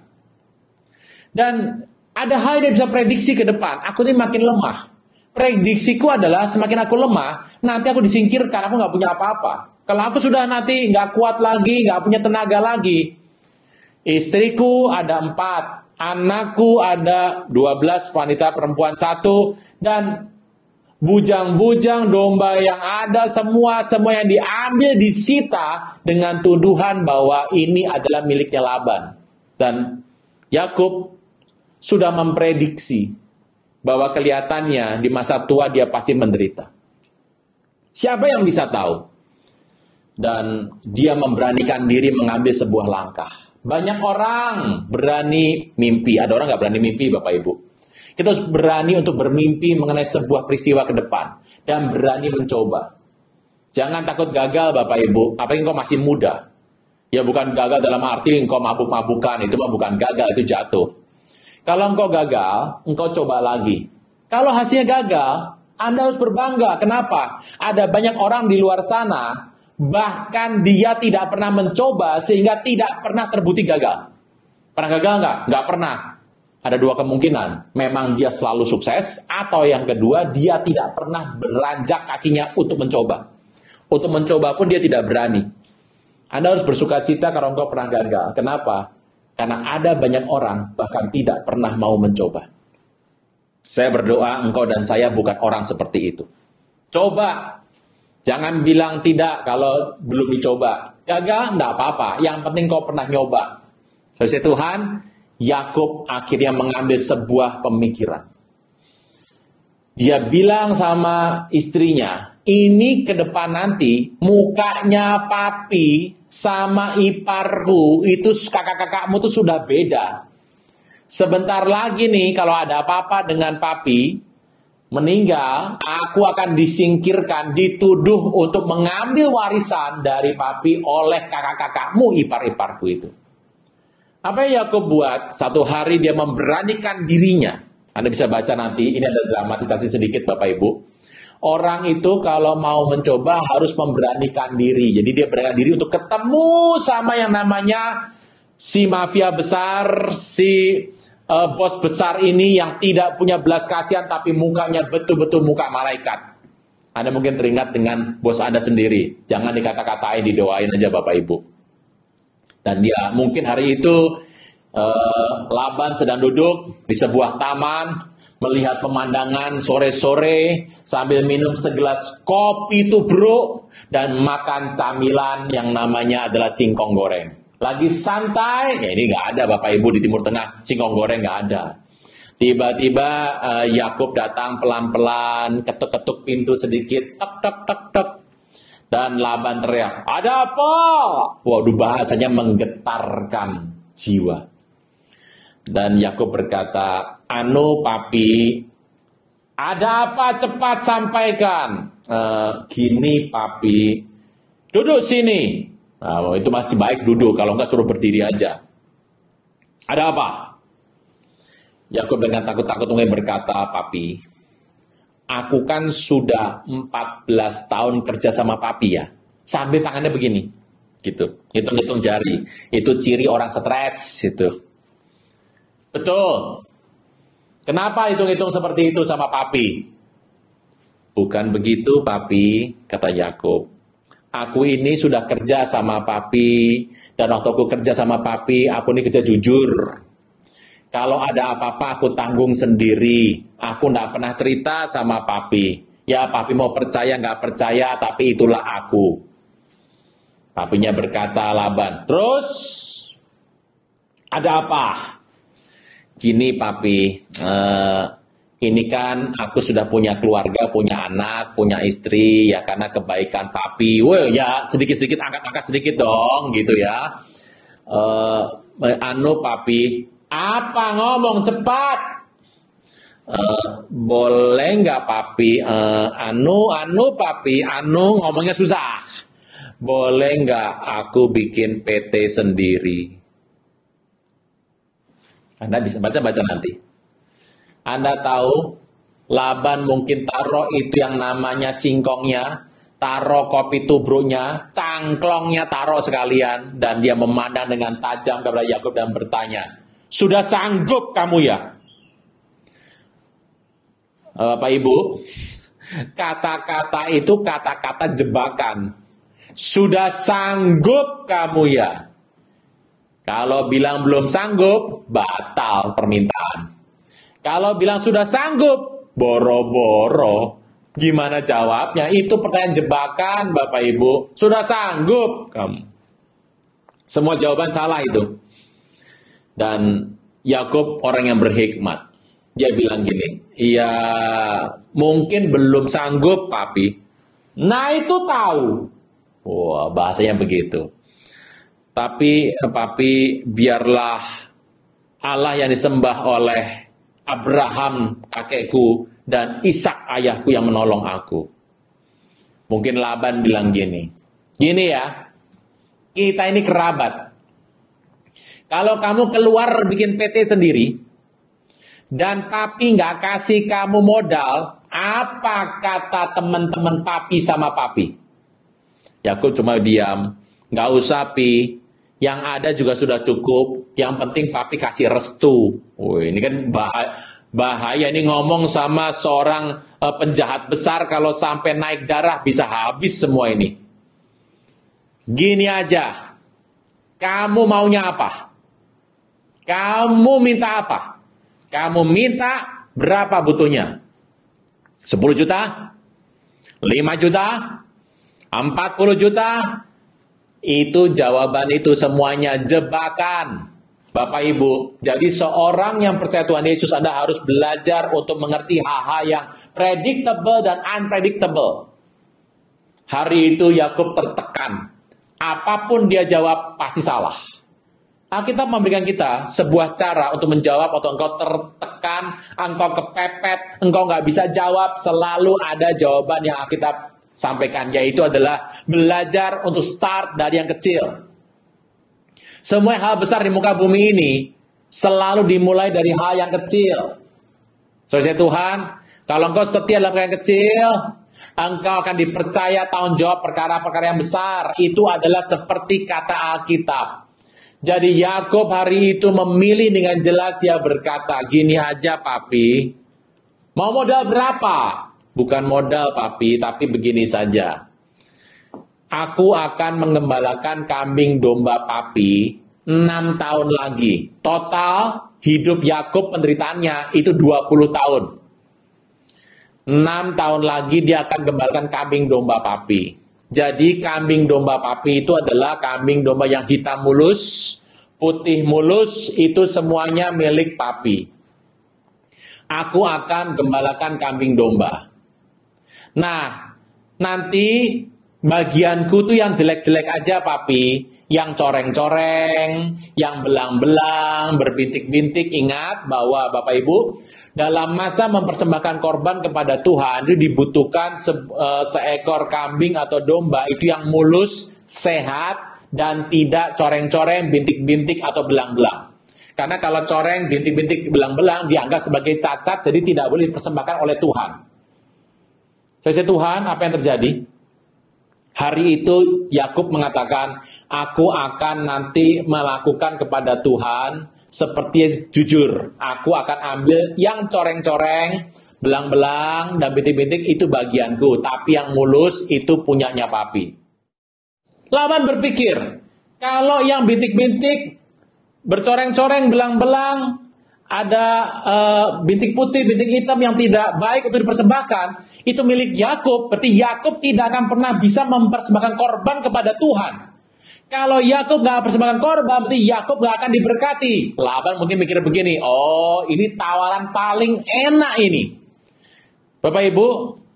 Dan ada hal yang bisa prediksi ke depan. Aku ini makin lemah. Prediksiku adalah semakin aku lemah, nanti aku disingkirkan, aku nggak punya apa-apa. Kalau aku sudah nanti nggak kuat lagi, nggak punya tenaga lagi. Istriku ada 4. Anakku ada 12, wanita perempuan 1, dan bujang-bujang domba yang ada semua yang diambil disita dengan tuduhan bahwa ini adalah miliknya Laban. Dan Yakub sudah memprediksi bahwa kelihatannya di masa tua dia pasti menderita. Siapa yang bisa tahu? Dan dia memberanikan diri mengambil sebuah langkah. Banyak orang berani mimpi. Ada orang nggak berani mimpi, Bapak Ibu? Kita harus berani untuk bermimpi mengenai sebuah peristiwa ke depan. Dan berani mencoba. Jangan takut gagal, Bapak Ibu. Apalagi engkau masih muda. Ya bukan gagal dalam arti engkau mabuk-mabukan. Itu bukan gagal, itu jatuh. Kalau engkau gagal, engkau coba lagi. Kalau hasilnya gagal, Anda harus berbangga. Kenapa? Ada banyak orang di luar sana, bahkan dia tidak pernah mencoba sehingga tidak pernah terbukti gagal. Pernah gagal nggak? Nggak pernah. Ada 2 kemungkinan. Memang dia selalu sukses, atau yang kedua, dia tidak pernah beranjak kakinya untuk mencoba. Untuk mencoba pun dia tidak berani. Anda harus bersuka cita kalau engkau pernah gagal. Kenapa? Karena ada banyak orang bahkan tidak pernah mau mencoba. Saya berdoa engkau dan saya bukan orang seperti itu. Coba. Jangan bilang tidak kalau belum dicoba. Gagal, enggak apa-apa. Yang penting kau pernah nyoba. Saudara Tuhan, Yakub akhirnya mengambil sebuah pemikiran. Dia bilang sama istrinya, ini ke depan nanti mukanya papi sama iparku itu kakak-kakakmu tuh sudah beda. Sebentar lagi nih kalau ada apa-apa dengan papi meninggal, aku akan disingkirkan, dituduh untuk mengambil warisan dari papi oleh kakak-kakakmu ipar-iparku itu. Apa yang Yakub buat? Satu hari dia memberanikan dirinya. Anda bisa baca nanti, ini ada dramatisasi sedikit Bapak Ibu. Orang itu kalau mau mencoba harus memberanikan diri. Jadi dia beranikan diri untuk ketemu sama yang namanya si mafia besar, si bos besar ini yang tidak punya belas kasihan tapi mukanya betul-betul muka malaikat. Anda mungkin teringat dengan bos Anda sendiri. Jangan dikata-katain, didoain aja Bapak Ibu. Dan dia mungkin hari itu Laban sedang duduk di sebuah taman, melihat pemandangan sore-sore sambil minum segelas kopi tubruk dan makan camilan yang namanya adalah singkong goreng. Lagi santai, ya ini nggak ada Bapak Ibu di Timur Tengah, singkong goreng nggak ada. Tiba-tiba Yakub datang pelan-pelan, ketuk-ketuk pintu sedikit, tek tek tek tek. Dan Laban teriak, ada apa? Waduh, bahasanya menggetarkan jiwa. Dan Yakub berkata, anu papi, ada apa, cepat sampaikan. Gini papi, duduk sini. Nah, itu masih baik duduk, kalau enggak suruh berdiri aja. Ada apa? Yakub dengan takut-takut mulai berkata, papi, aku kan sudah 14 tahun kerja sama papi ya. Sambil tangannya begini, gitu. Hitung-hitung jari. Itu ciri orang stres, gitu. Betul. Kenapa hitung-hitung seperti itu sama papi? Bukan begitu papi, kata Yakub. Aku ini sudah kerja sama papi, dan waktu aku kerja sama papi, aku ini kerja jujur. Kalau ada apa-apa aku tanggung sendiri. Aku nggak pernah cerita sama papi. Ya papi mau percaya nggak percaya, tapi itulah aku. Papinya berkata, Laban, terus ada apa? Gini papi, ini kan aku sudah punya keluarga, punya anak, punya istri, ya karena kebaikan papi. Wah ya sedikit-sedikit angkat-angkat sedikit dong, gitu ya. Anu papi, apa ngomong cepat? Boleh nggak papi? Anu papi, anu ngomongnya susah. Boleh nggak aku bikin PT sendiri? Anda bisa baca-baca nanti. Anda tahu, Laban mungkin taruh itu yang namanya singkongnya, taruh kopi tubruknya, cangklongnya taruh sekalian, dan dia memandang dengan tajam kepada Yakub dan bertanya, sudah sanggup kamu ya? Bapak Ibu, kata-kata itu kata-kata jebakan. Sudah sanggup kamu ya? Kalau bilang belum sanggup, batal permintaan. Kalau bilang sudah sanggup, boro-boro. Gimana jawabnya? Itu pertanyaan jebakan, Bapak Ibu. Sudah sanggup kamu. Semua jawaban salah itu. Dan Yakub orang yang berhikmat. Dia bilang gini, iya mungkin belum sanggup, papi. Nah itu tahu. Wah, bahasanya begitu. Tapi papi, biarlah Allah yang disembah oleh Abraham kakekku dan Ishak ayahku yang menolong aku. Mungkin Laban bilang gini ya, kita ini kerabat. Kalau kamu keluar bikin PT sendiri dan papi nggak kasih kamu modal, apa kata teman-teman papi sama papi? Yakub cuma diam, nggak usah pi. Yang ada juga sudah cukup. Yang penting papi kasih restu. Ini kan bahaya ini ngomong sama seorang penjahat besar. Kalau sampai naik darah bisa habis semua ini. Gini aja. Kamu maunya apa? Kamu minta apa? Kamu minta berapa butuhnya? 10 juta? 5 juta? 40 juta? Itu jawaban itu semuanya jebakan. Bapak Ibu, jadi seorang yang percaya Tuhan Yesus, Anda harus belajar untuk mengerti hal-hal yang predictable dan unpredictable. Hari itu Yakub tertekan. Apapun dia jawab pasti salah. Alkitab memberikan kita sebuah cara untuk menjawab waktu engkau tertekan, engkau kepepet, engkau nggak bisa jawab, selalu ada jawaban yang Alkitab sampaikan, yaitu adalah belajar untuk start dari yang kecil. Semua hal besar di muka bumi ini selalu dimulai dari hal yang kecil. Saudara Tuhan, kalau engkau setia dalam hal yang kecil, engkau akan dipercaya tanggung jawab perkara-perkara yang besar. Itu adalah seperti kata Alkitab. Jadi Yakub hari itu memilih dengan jelas, dia berkata, gini aja papi, mau modal berapa? Bukan modal papi, tapi begini saja. Aku akan mengembalakan kambing domba papi 6 tahun lagi. Total hidup Yakub penderitaannya itu 20 tahun. 6 tahun lagi dia akan gembalakan kambing domba papi. Jadi kambing domba papi itu adalah kambing domba yang hitam mulus, putih mulus, itu semuanya milik papi. Aku akan gembalakan kambing domba. Nah, nanti bagianku tuh yang jelek-jelek aja papi, yang coreng-coreng, yang belang-belang, berbintik-bintik. Ingat bahwa Bapak Ibu, dalam masa mempersembahkan korban kepada Tuhan, itu dibutuhkan seekor kambing atau domba itu yang mulus, sehat, dan tidak coreng-coreng, bintik-bintik, atau belang-belang. Karena kalau coreng, bintik-bintik, belang-belang dianggap sebagai cacat, jadi tidak boleh dipersembahkan oleh Tuhan. Saya Tuhan, apa yang terjadi? Hari itu Yakub mengatakan, aku akan nanti melakukan kepada Tuhan seperti jujur. Aku akan ambil yang coreng-coreng, belang-belang, dan bintik-bintik itu bagianku. Tapi yang mulus itu punyanya papi. Laban berpikir, kalau yang bintik-bintik, bercoreng-coreng, belang-belang, ada bintik putih, bintik hitam yang tidak baik untuk dipersembahkan, itu milik Yakub. Berarti Yakub tidak akan pernah bisa mempersembahkan korban kepada Tuhan. Kalau Yakub nggak persembahkan korban, berarti Yakub nggak akan diberkati. Laban mungkin mikir begini, oh ini tawaran paling enak ini. Bapak Ibu,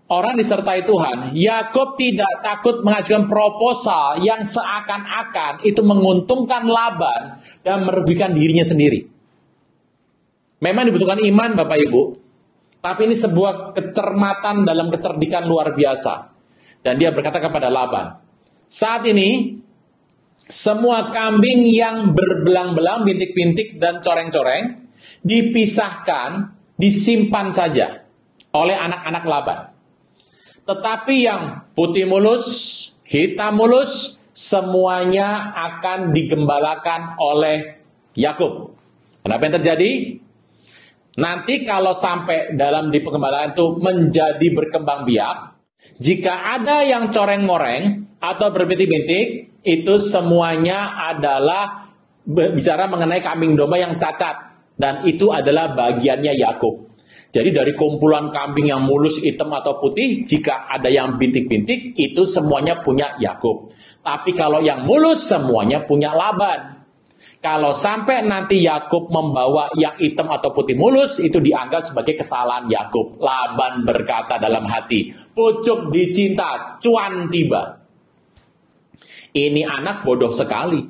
orang disertai Tuhan, Yakub tidak takut mengajukan proposal yang seakan-akan itu menguntungkan Laban dan merugikan dirinya sendiri. Memang dibutuhkan iman Bapak Ibu, tapi ini sebuah kecermatan dalam kecerdikan luar biasa. Dan dia berkata kepada Laban, saat ini semua kambing yang berbelang-belang, bintik-bintik, dan coreng-coreng dipisahkan, disimpan saja oleh anak-anak Laban. Tetapi yang putih mulus, hitam mulus, semuanya akan digembalakan oleh Yakub. Kenapa yang terjadi? Nanti kalau sampai dalam di pengembalaan itu menjadi berkembang biak, jika ada yang coreng-moreng atau berbintik-bintik, itu semuanya adalah bicara mengenai kambing domba yang cacat. Dan itu adalah bagiannya Yakub. Jadi dari kumpulan kambing yang mulus, hitam atau putih, jika ada yang bintik-bintik, itu semuanya punya Yakub. Tapi kalau yang mulus, semuanya punya Laban. Kalau sampai nanti Yakub membawa yang hitam atau putih mulus, itu dianggap sebagai kesalahan Yakub. Laban berkata dalam hati, pucuk dicinta, cuan tiba. Ini anak bodoh sekali.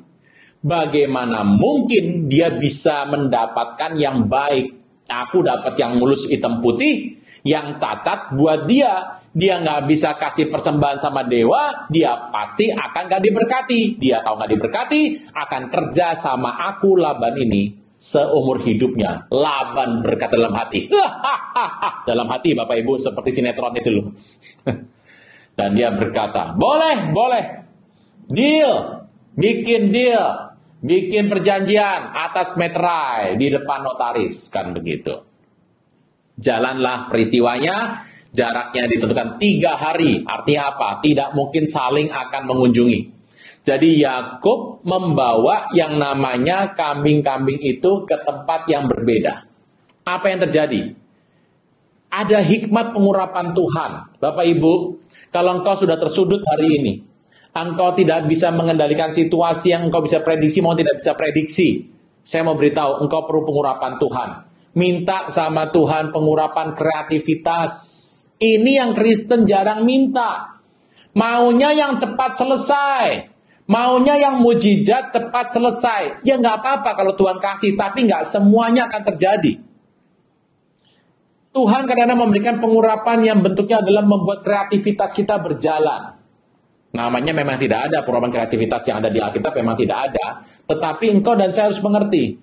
Bagaimana mungkin dia bisa mendapatkan yang baik? Aku dapat yang mulus hitam putih, yang cacat buat dia. Dia nggak bisa kasih persembahan sama dewa, dia pasti akan nggak diberkati. Dia tahu nggak diberkati, akan kerja sama aku Laban ini seumur hidupnya. Laban berkata dalam hati, dalam hati Bapak Ibu seperti sinetron itu loh. Dan dia berkata, boleh, deal, bikin perjanjian atas meterai di depan notaris, kan begitu. Jalanlah peristiwanya. Jaraknya ditentukan 3 hari. Artinya apa? Tidak mungkin saling akan mengunjungi. Jadi Yakub membawa yang namanya kambing-kambing itu ke tempat yang berbeda. Apa yang terjadi? Ada hikmat pengurapan Tuhan. Bapak Ibu, kalau engkau sudah tersudut hari ini, engkau tidak bisa mengendalikan situasi yang engkau bisa prediksi, mau tidak bisa prediksi. Saya mau beritahu, engkau perlu pengurapan Tuhan. Minta sama Tuhan pengurapan kreativitas. Ini yang Kristen jarang minta. Maunya yang cepat selesai. Maunya yang mujizat cepat selesai. Ya nggak apa-apa kalau Tuhan kasih, tapi nggak semuanya akan terjadi. Tuhan kadang-kadang memberikan pengurapan yang bentuknya adalah membuat kreativitas kita berjalan. Namanya memang tidak ada pengurapan kreativitas yang ada di Alkitab, memang tidak ada. Tetapi engkau dan saya harus mengerti.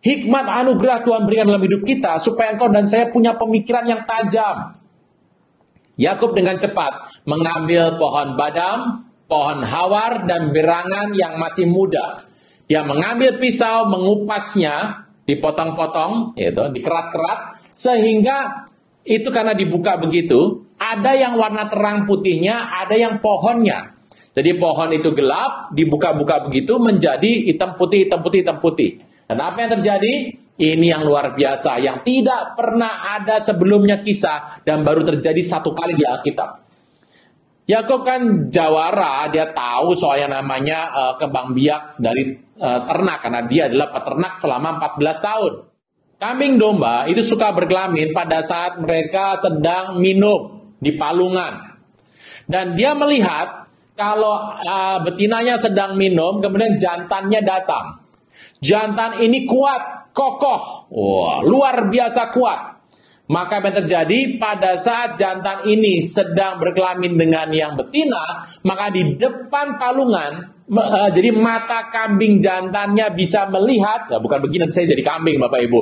Hikmat anugerah Tuhan berikan dalam hidup kita supaya engkau dan saya punya pemikiran yang tajam. Yakub dengan cepat mengambil pohon badam, pohon hawar, dan berangan yang masih muda. Dia mengambil pisau, mengupasnya, dipotong-potong, yaitu dikerat-kerat, sehingga itu karena dibuka begitu, ada yang warna terang putihnya, ada yang pohonnya. Jadi pohon itu gelap, dibuka-buka begitu menjadi hitam putih, hitam putih, hitam putih. Dan apa yang terjadi? Ini yang luar biasa, yang tidak pernah ada sebelumnya kisah dan baru terjadi satu kali di Alkitab. Yakub kan jawara, dia tahu soal yang namanya kembang biak dari ternak, karena dia adalah peternak selama 14 tahun. Kambing domba itu suka berkelamin pada saat mereka sedang minum di palungan. Dan dia melihat kalau betinanya sedang minum, kemudian jantannya datang. Jantan ini kuat, kokoh, luar biasa kuat. Maka apa yang terjadi pada saat jantan ini sedang berkelamin dengan yang betina, maka di depan palungan, jadi mata kambing jantannya bisa melihat, bukan begini nanti saya jadi kambing Bapak Ibu.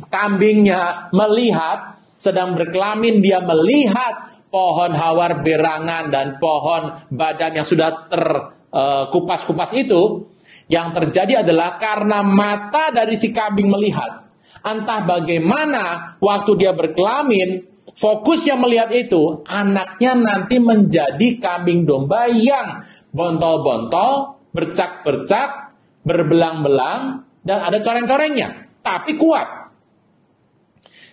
Kambingnya melihat, sedang berkelamin dia melihat pohon hawar berangan dan pohon badam yang sudah terkupas-kupas itu. Yang terjadi adalah karena mata dari si kambing melihat. Entah bagaimana waktu dia berkelamin, fokusnya melihat itu, anaknya nanti menjadi kambing domba yang bontol-bontol, bercak-bercak, berbelang-belang, dan ada coreng-corengnya, tapi kuat.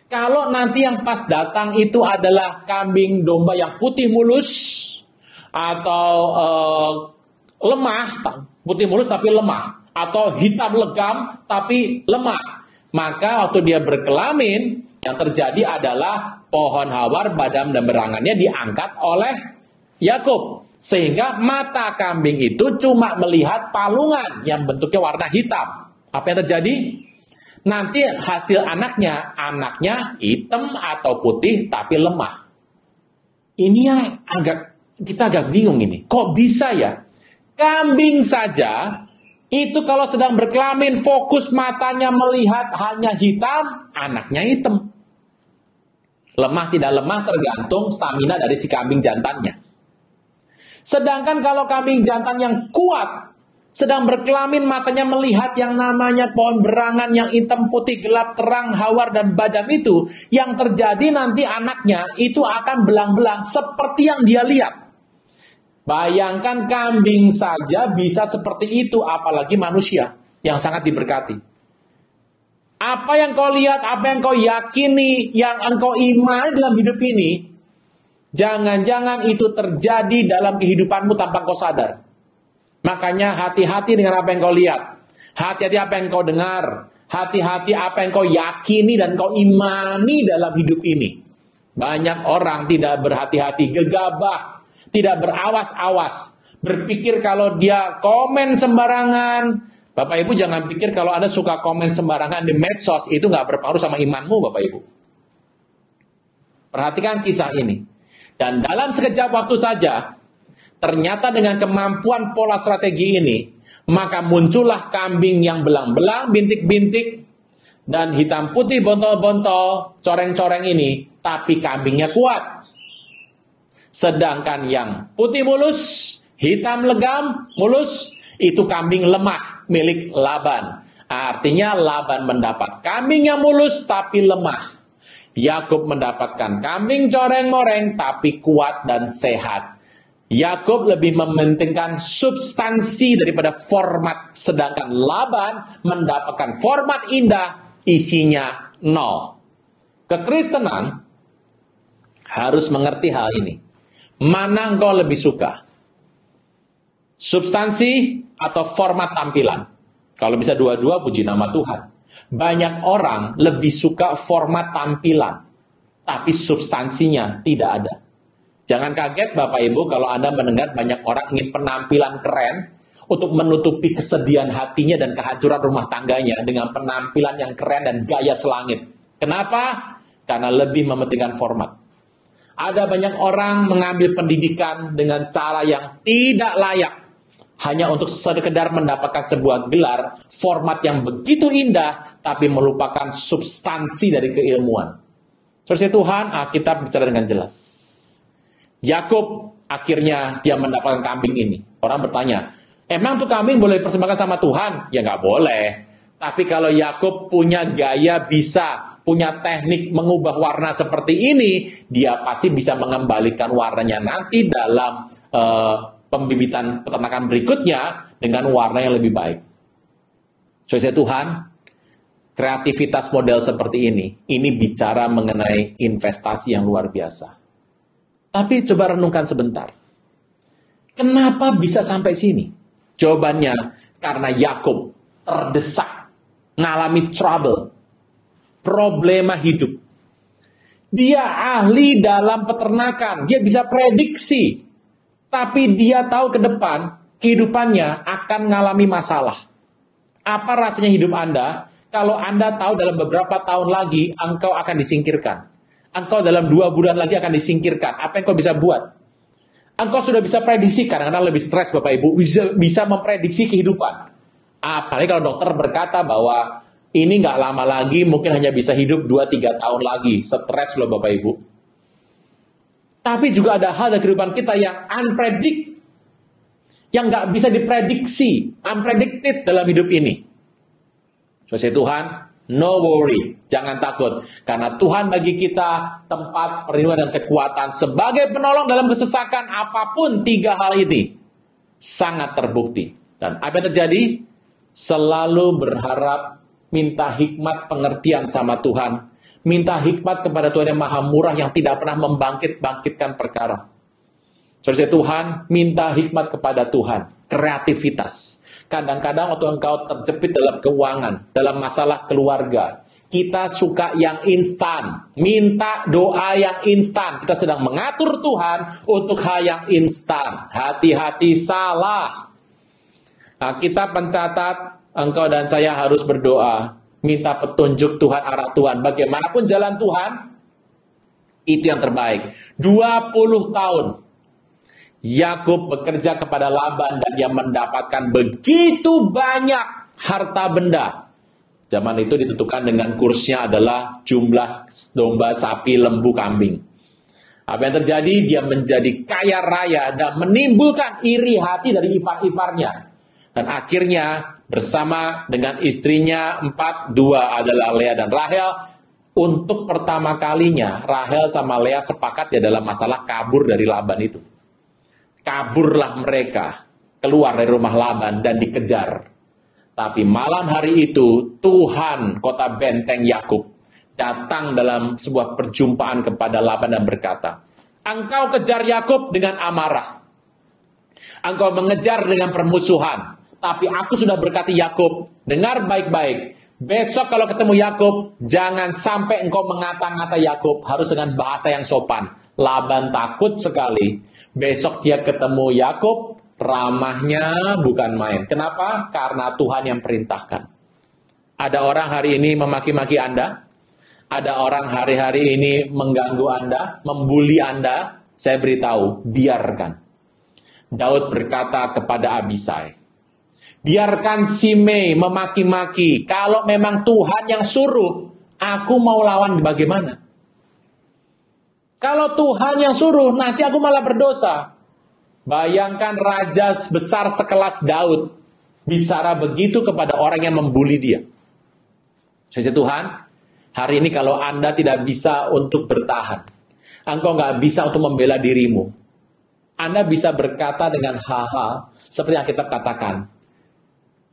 Kalau nanti yang pas datang itu adalah kambing domba yang putih mulus, atau lemah, putih mulus tapi lemah, atau hitam legam tapi lemah, maka waktu dia berkelamin, yang terjadi adalah pohon hawar, badam, dan berangannya diangkat oleh Yakub. Sehingga mata kambing itu cuma melihat palungan yang bentuknya warna hitam. Apa yang terjadi? Nanti hasil anaknya hitam atau putih tapi lemah. Ini yang kita agak bingung ini. Kok bisa ya? Kambing saja itu kalau sedang berkelamin, fokus matanya melihat hanya hitam, anaknya hitam. Lemah tidak lemah tergantung stamina dari si kambing jantannya. Sedangkan kalau kambing jantan yang kuat, sedang berkelamin, matanya melihat yang namanya pohon berangan yang hitam, putih, gelap, terang, hawar, dan badam itu, yang terjadi nanti anaknya itu akan belang-belang seperti yang dia lihat. Bayangkan kambing saja bisa seperti itu, apalagi manusia yang sangat diberkati. Apa yang kau lihat, apa yang kau yakini, yang engkau imani dalam hidup ini, jangan-jangan itu terjadi dalam kehidupanmu tanpa kau sadar. Makanya hati-hati dengan apa yang kau lihat, hati-hati apa yang kau dengar, hati-hati apa yang kau yakini dan kau imani dalam hidup ini. Banyak orang tidak berhati-hati, gegabah, tidak berawas-awas, berpikir kalau dia komen sembarangan. Bapak Ibu jangan pikir kalau Anda suka komen sembarangan di medsos itu nggak berpengaruh sama imanmu, Bapak Ibu. Perhatikan kisah ini. Dan dalam sekejap waktu saja, ternyata dengan kemampuan pola strategi ini, maka muncullah kambing yang belang-belang, bintik-bintik, dan hitam putih, bontol-bontol, coreng-coreng ini, tapi kambingnya kuat. Sedangkan yang putih mulus, hitam legam, mulus, itu kambing lemah milik Laban. Artinya Laban mendapat kambing yang mulus tapi lemah. Yakub mendapatkan kambing coreng-moreng tapi kuat dan sehat. Yakub lebih mementingkan substansi daripada format. Sedangkan Laban mendapatkan format indah, isinya nol. Kekristenan harus mengerti hal ini. Mana engkau lebih suka? Substansi atau format tampilan? Kalau bisa dua-dua, puji nama Tuhan. Banyak orang lebih suka format tampilan, tapi substansinya tidak ada. Jangan kaget Bapak Ibu kalau Anda mendengar banyak orang ingin penampilan keren untuk menutupi kesedihan hatinya dan kehancuran rumah tangganya dengan penampilan yang keren dan gaya selangit. Kenapa? Karena lebih mementingkan format. Ada banyak orang mengambil pendidikan dengan cara yang tidak layak, hanya untuk sekedar mendapatkan sebuah gelar, format yang begitu indah, tapi melupakan substansi dari keilmuan. Terus Tuhan, Alkitab bicara dengan jelas. Yakub akhirnya dia mendapatkan kambing ini. Orang bertanya, Emang tuh kambing boleh dipersembahkan sama Tuhan? Ya nggak boleh. Tapi kalau Yakub punya gaya bisa, punya teknik mengubah warna seperti ini, dia pasti bisa mengembalikan warnanya nanti dalam pembibitan peternakan berikutnya dengan warna yang lebih baik. Saudara Tuhan, kreativitas model seperti ini bicara mengenai investasi yang luar biasa. Tapi coba renungkan sebentar. Kenapa bisa sampai sini? Jawabannya, karena Yakub terdesak, ngalami trouble, problema hidup. Dia ahli dalam peternakan, dia bisa prediksi. Tapi dia tahu ke depan, kehidupannya akan mengalami masalah. Apa rasanya hidup Anda, kalau Anda tahu dalam beberapa tahun lagi, engkau akan disingkirkan. Engkau dalam 2 bulan lagi akan disingkirkan. Apa yang kau bisa buat? Engkau sudah bisa prediksi, kadang-kadang lebih stres Bapak Ibu, bisa memprediksi kehidupan. Apalagi kalau dokter berkata bahwa ini nggak lama lagi, mungkin hanya bisa hidup 2-3 tahun lagi. Stres loh Bapak Ibu. Tapi juga ada hal dari kehidupan kita yang unpredict, yang nggak bisa diprediksi, unpredicted dalam hidup ini. Saudara Tuhan, no worry, jangan takut. Karena Tuhan bagi kita tempat perlindungan dan kekuatan sebagai penolong dalam kesesakan apapun. 3 hal ini sangat terbukti. Dan apa yang terjadi? Selalu berharap, minta hikmat pengertian sama Tuhan. Minta hikmat kepada Tuhan yang maha murah yang tidak pernah membangkit-bangkitkan perkara. Saudara Tuhan, minta hikmat kepada Tuhan. Kreativitas. Kadang-kadang waktu engkau terjepit dalam keuangan, dalam masalah keluarga, kita suka yang instan. Minta doa yang instan. Kita sedang mengatur Tuhan untuk hal yang instan. Hati-hati salah. Nah, kita pencatat, engkau dan saya harus berdoa. Minta petunjuk Tuhan, arah Tuhan. Bagaimanapun jalan Tuhan, itu yang terbaik. 20 tahun. Yakub bekerja kepada Laban dan dia mendapatkan begitu banyak harta benda. Zaman itu ditentukan dengan kursnya adalah jumlah domba, sapi, lembu, kambing. Apa yang terjadi? Dia menjadi kaya raya dan menimbulkan iri hati dari ipar-iparnya. Dan akhirnya bersama dengan istrinya 4, 2 adalah Lea dan Rahel. Untuk pertama kalinya Rahel sama Lea sepakat ya dalam masalah kabur dari Laban itu. Kaburlah mereka keluar dari rumah Laban dan dikejar. Tapi malam hari itu Tuhan kota benteng Yakub datang dalam sebuah perjumpaan kepada Laban dan berkata, engkau kejar Yakub dengan amarah. Engkau mengejar dengan permusuhan. Tapi aku sudah berkati Yakub, dengar baik-baik. Besok kalau ketemu Yakub, jangan sampai engkau mengata-ngata Yakub, harus dengan bahasa yang sopan. Laban takut sekali. Besok dia ketemu Yakub, ramahnya bukan main. Kenapa? Karena Tuhan yang perintahkan. Ada orang hari ini memaki-maki Anda. Ada orang hari-hari ini mengganggu Anda, membuli Anda. Saya beritahu, biarkan. Daud berkata kepada Abisai, biarkan Simei memaki-maki. Kalau memang Tuhan yang suruh, aku mau lawan bagaimana? Kalau Tuhan yang suruh, nanti aku malah berdosa. Bayangkan raja besar sekelas Daud bicara begitu kepada orang yang membuli dia. Saudara Tuhan, hari ini kalau Anda tidak bisa untuk bertahan, engkau nggak bisa untuk membela dirimu, Anda bisa berkata dengan hal-hal seperti yang kita katakan,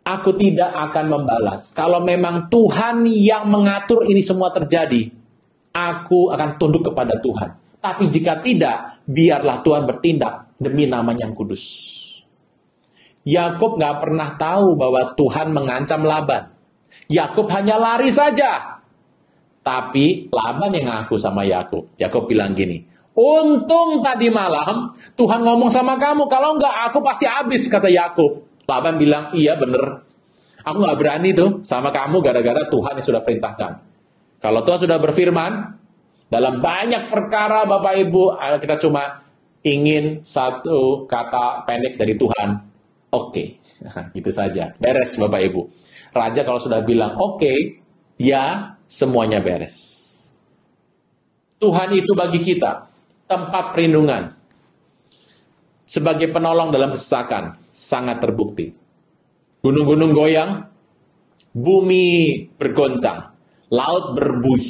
aku tidak akan membalas. Kalau memang Tuhan yang mengatur ini semua terjadi, aku akan tunduk kepada Tuhan. Tapi jika tidak, biarlah Tuhan bertindak demi namanya yang kudus. Yakub nggak pernah tahu bahwa Tuhan mengancam Laban. Yakub hanya lari saja. Tapi Laban yang ngaku sama Yakub. Yakub bilang gini, untung tadi malam Tuhan ngomong sama kamu. Kalau nggak aku pasti habis, kata Yakub. Laban bilang, iya bener. Aku nggak berani tuh sama kamu gara-gara Tuhan yang sudah perintahkan. Kalau Tuhan sudah berfirman, dalam banyak perkara Bapak Ibu, kita cuma ingin satu kata pendek dari Tuhan. Oke. Gitu saja. Beres Bapak Ibu. Raja kalau sudah bilang oke, ya semuanya beres. Tuhan itu bagi kita tempat perlindungan. sebagai penolong dalam kesesakan sangat terbukti. Gunung-gunung goyang, bumi bergoncang, laut berbuih.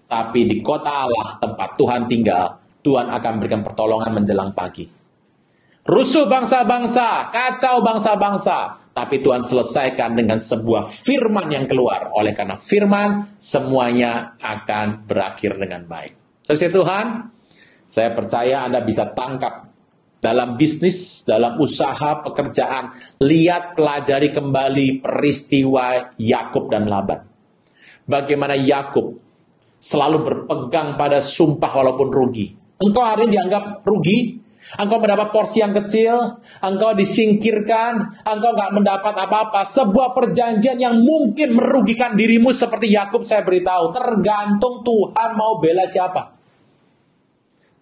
Tapi di kota Allah, tempat Tuhan tinggal, Tuhan akan berikan pertolongan menjelang pagi. Rusuh bangsa-bangsa, kacau bangsa-bangsa, tapi Tuhan selesaikan dengan sebuah firman yang keluar. Oleh karena firman, semuanya akan berakhir dengan baik. Terus ya Tuhan, saya percaya Anda bisa tangkap dalam bisnis, dalam usaha, pekerjaan. Lihat, pelajari kembali peristiwa Yakub dan Laban. Bagaimana Yakub selalu berpegang pada sumpah walaupun rugi. Engkau hari ini dianggap rugi, engkau mendapat porsi yang kecil, engkau disingkirkan, engkau nggak mendapat apa-apa. Sebuah perjanjian yang mungkin merugikan dirimu seperti Yakub, saya beritahu, tergantung Tuhan mau bela siapa.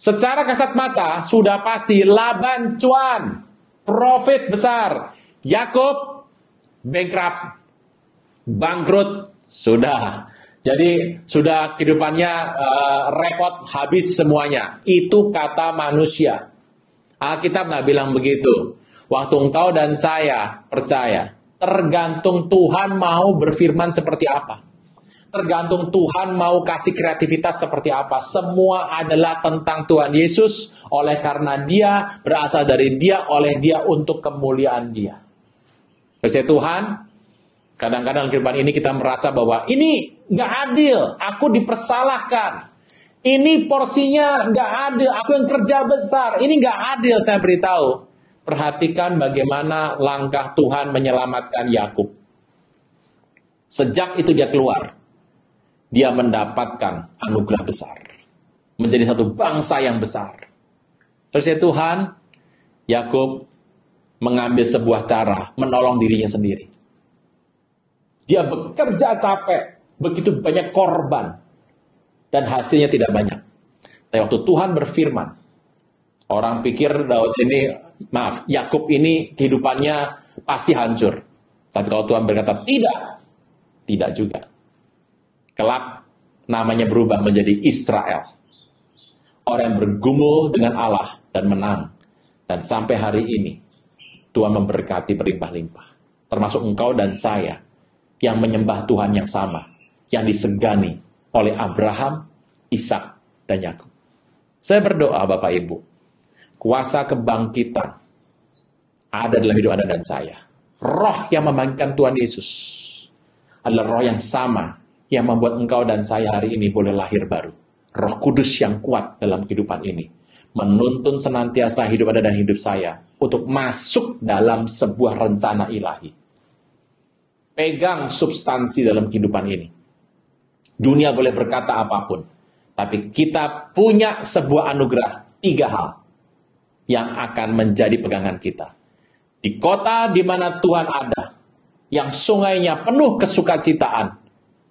Secara kasat mata, sudah pasti Laban cuan, profit besar. Yakub bankrupt, bangkrut, sudah. Jadi sudah kehidupannya repot, habis semuanya. Itu kata manusia. Alkitab nggak bilang begitu. Waktu engkau dan saya percaya, tergantung Tuhan mau berfirman seperti apa. Tergantung Tuhan mau kasih kreativitas seperti apa. Semua adalah tentang Tuhan Yesus. Oleh karena Dia, berasal dari Dia, oleh Dia, untuk kemuliaan Dia. Terus Tuhan, kadang-kadang dalam kehidupan ini kita merasa bahwa ini nggak adil, aku dipersalahkan. Ini porsinya nggak adil, aku yang kerja besar. Ini nggak adil, saya beritahu. Perhatikan bagaimana langkah Tuhan menyelamatkan Yakub. Sejak itu dia keluar, dia mendapatkan anugerah besar. Menjadi satu bangsa yang besar. Terus ya Tuhan, Yakub mengambil sebuah cara menolong dirinya sendiri. Dia bekerja capek, begitu banyak korban, dan hasilnya tidak banyak. Tapi waktu Tuhan berfirman, orang pikir Yakub ini kehidupannya pasti hancur. Tapi kalau Tuhan berkata tidak juga. Kelak namanya berubah menjadi Israel. Orang yang bergumul dengan Allah dan menang. Dan sampai hari ini, Tuhan memberkati berlimpah-limpah. Termasuk engkau dan saya, yang menyembah Tuhan yang sama, yang disegani oleh Abraham, Ishak, dan Yakub. Saya berdoa Bapak Ibu, kuasa kebangkitan ada dalam hidup Anda dan saya. Roh yang membangkitkan Tuhan Yesus adalah roh yang sama yang membuat engkau dan saya hari ini boleh lahir baru. Roh Kudus yang kuat dalam kehidupan ini menuntun senantiasa hidup Anda dan hidup saya untuk masuk dalam sebuah rencana ilahi. Pegang substansi dalam kehidupan ini. Dunia boleh berkata apapun, tapi kita punya sebuah anugerah, 3 hal yang akan menjadi pegangan kita. Di kota di mana Tuhan ada, yang sungainya penuh kesukacitaan,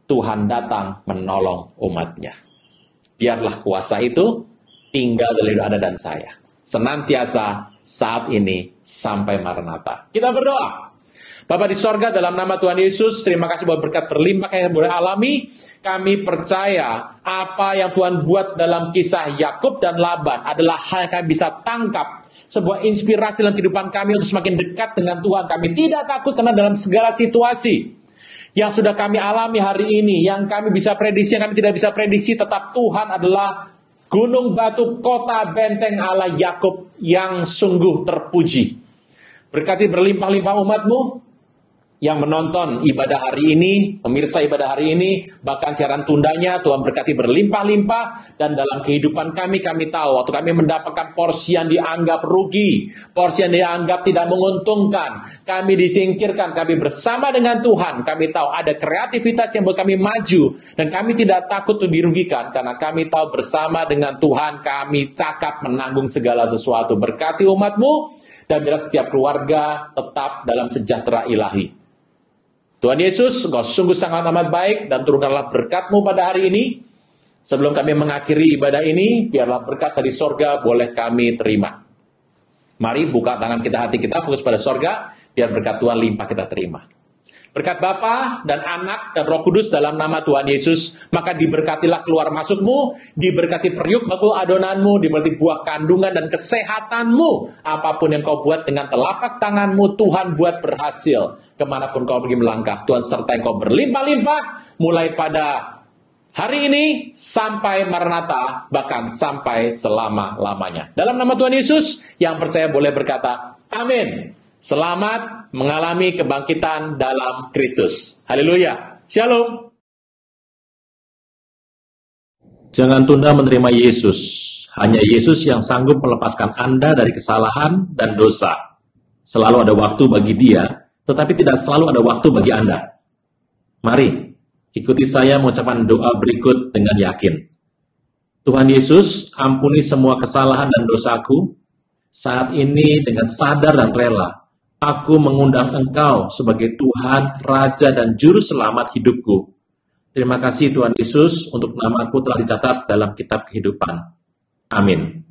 Tuhan datang menolong umatnya. Biarlah kuasa itu tinggal dalam hidup Anda dan saya. Senantiasa saat ini sampai Maranatha. Kita berdoa. Bapa di sorga, dalam nama Tuhan Yesus, terima kasih buat berkat berlimpah yang boleh alami. Kami percaya apa yang Tuhan buat dalam kisah Yakub dan Laban adalah hal yang kami bisa tangkap. Sebuah inspirasi dalam kehidupan kami untuk semakin dekat dengan Tuhan. Kami tidak takut karena dalam segala situasi yang sudah kami alami hari ini, yang kami bisa prediksi, yang kami tidak bisa prediksi, tetap Tuhan adalah gunung batu, kota benteng Allah Yakub yang sungguh terpuji. Berkati berlimpah-limpah umat-Mu yang menonton ibadah hari ini, pemirsa ibadah hari ini, bahkan siaran tundanya, Tuhan berkati berlimpah-limpah. Dan dalam kehidupan kami tahu, waktu kami mendapatkan porsi yang dianggap rugi, porsi yang dianggap tidak menguntungkan, kami disingkirkan, kami bersama dengan Tuhan, kami tahu ada kreativitas yang buat kami maju, dan kami tidak takut untuk dirugikan, karena kami tahu bersama dengan Tuhan, kami cakap menanggung segala sesuatu. Berkati umat-Mu, dan biarlah setiap keluarga tetap dalam sejahtera ilahi. Tuhan Yesus, Engkau sungguh sangat amat baik, dan turunkanlah berkat-Mu pada hari ini. Sebelum kami mengakhiri ibadah ini, biarlah berkat dari sorga boleh kami terima. Mari buka tangan kita, hati kita, fokus pada sorga, biar berkat Tuhan limpah kita terima. Berkat Bapa dan Anak dan Roh Kudus dalam nama Tuhan Yesus, maka diberkatilah keluar masukmu, diberkati periuk bakul adonanmu, diberkati buah kandungan dan kesehatanmu. Apapun yang kau buat dengan telapak tanganmu, Tuhan buat berhasil. Kemanapun kau pergi melangkah, Tuhan sertai kau berlimpah-limpah, mulai pada hari ini sampai Maranatha, bahkan sampai selama-lamanya. Dalam nama Tuhan Yesus, yang percaya boleh berkata, amin. Selamat mengalami kebangkitan dalam Kristus. Haleluya. Shalom. Jangan tunda menerima Yesus. Hanya Yesus yang sanggup melepaskan Anda dari kesalahan dan dosa. Selalu ada waktu bagi Dia, tetapi tidak selalu ada waktu bagi Anda. Mari, ikuti saya mengucapkan doa berikut dengan yakin. Tuhan Yesus, ampuni semua kesalahan dan dosaku. Saat ini dengan sadar dan rela, aku mengundang Engkau sebagai Tuhan, Raja, dan Juru Selamat hidupku. Terima kasih Tuhan Yesus untuk namaku telah dicatat dalam kitab kehidupan. Amin.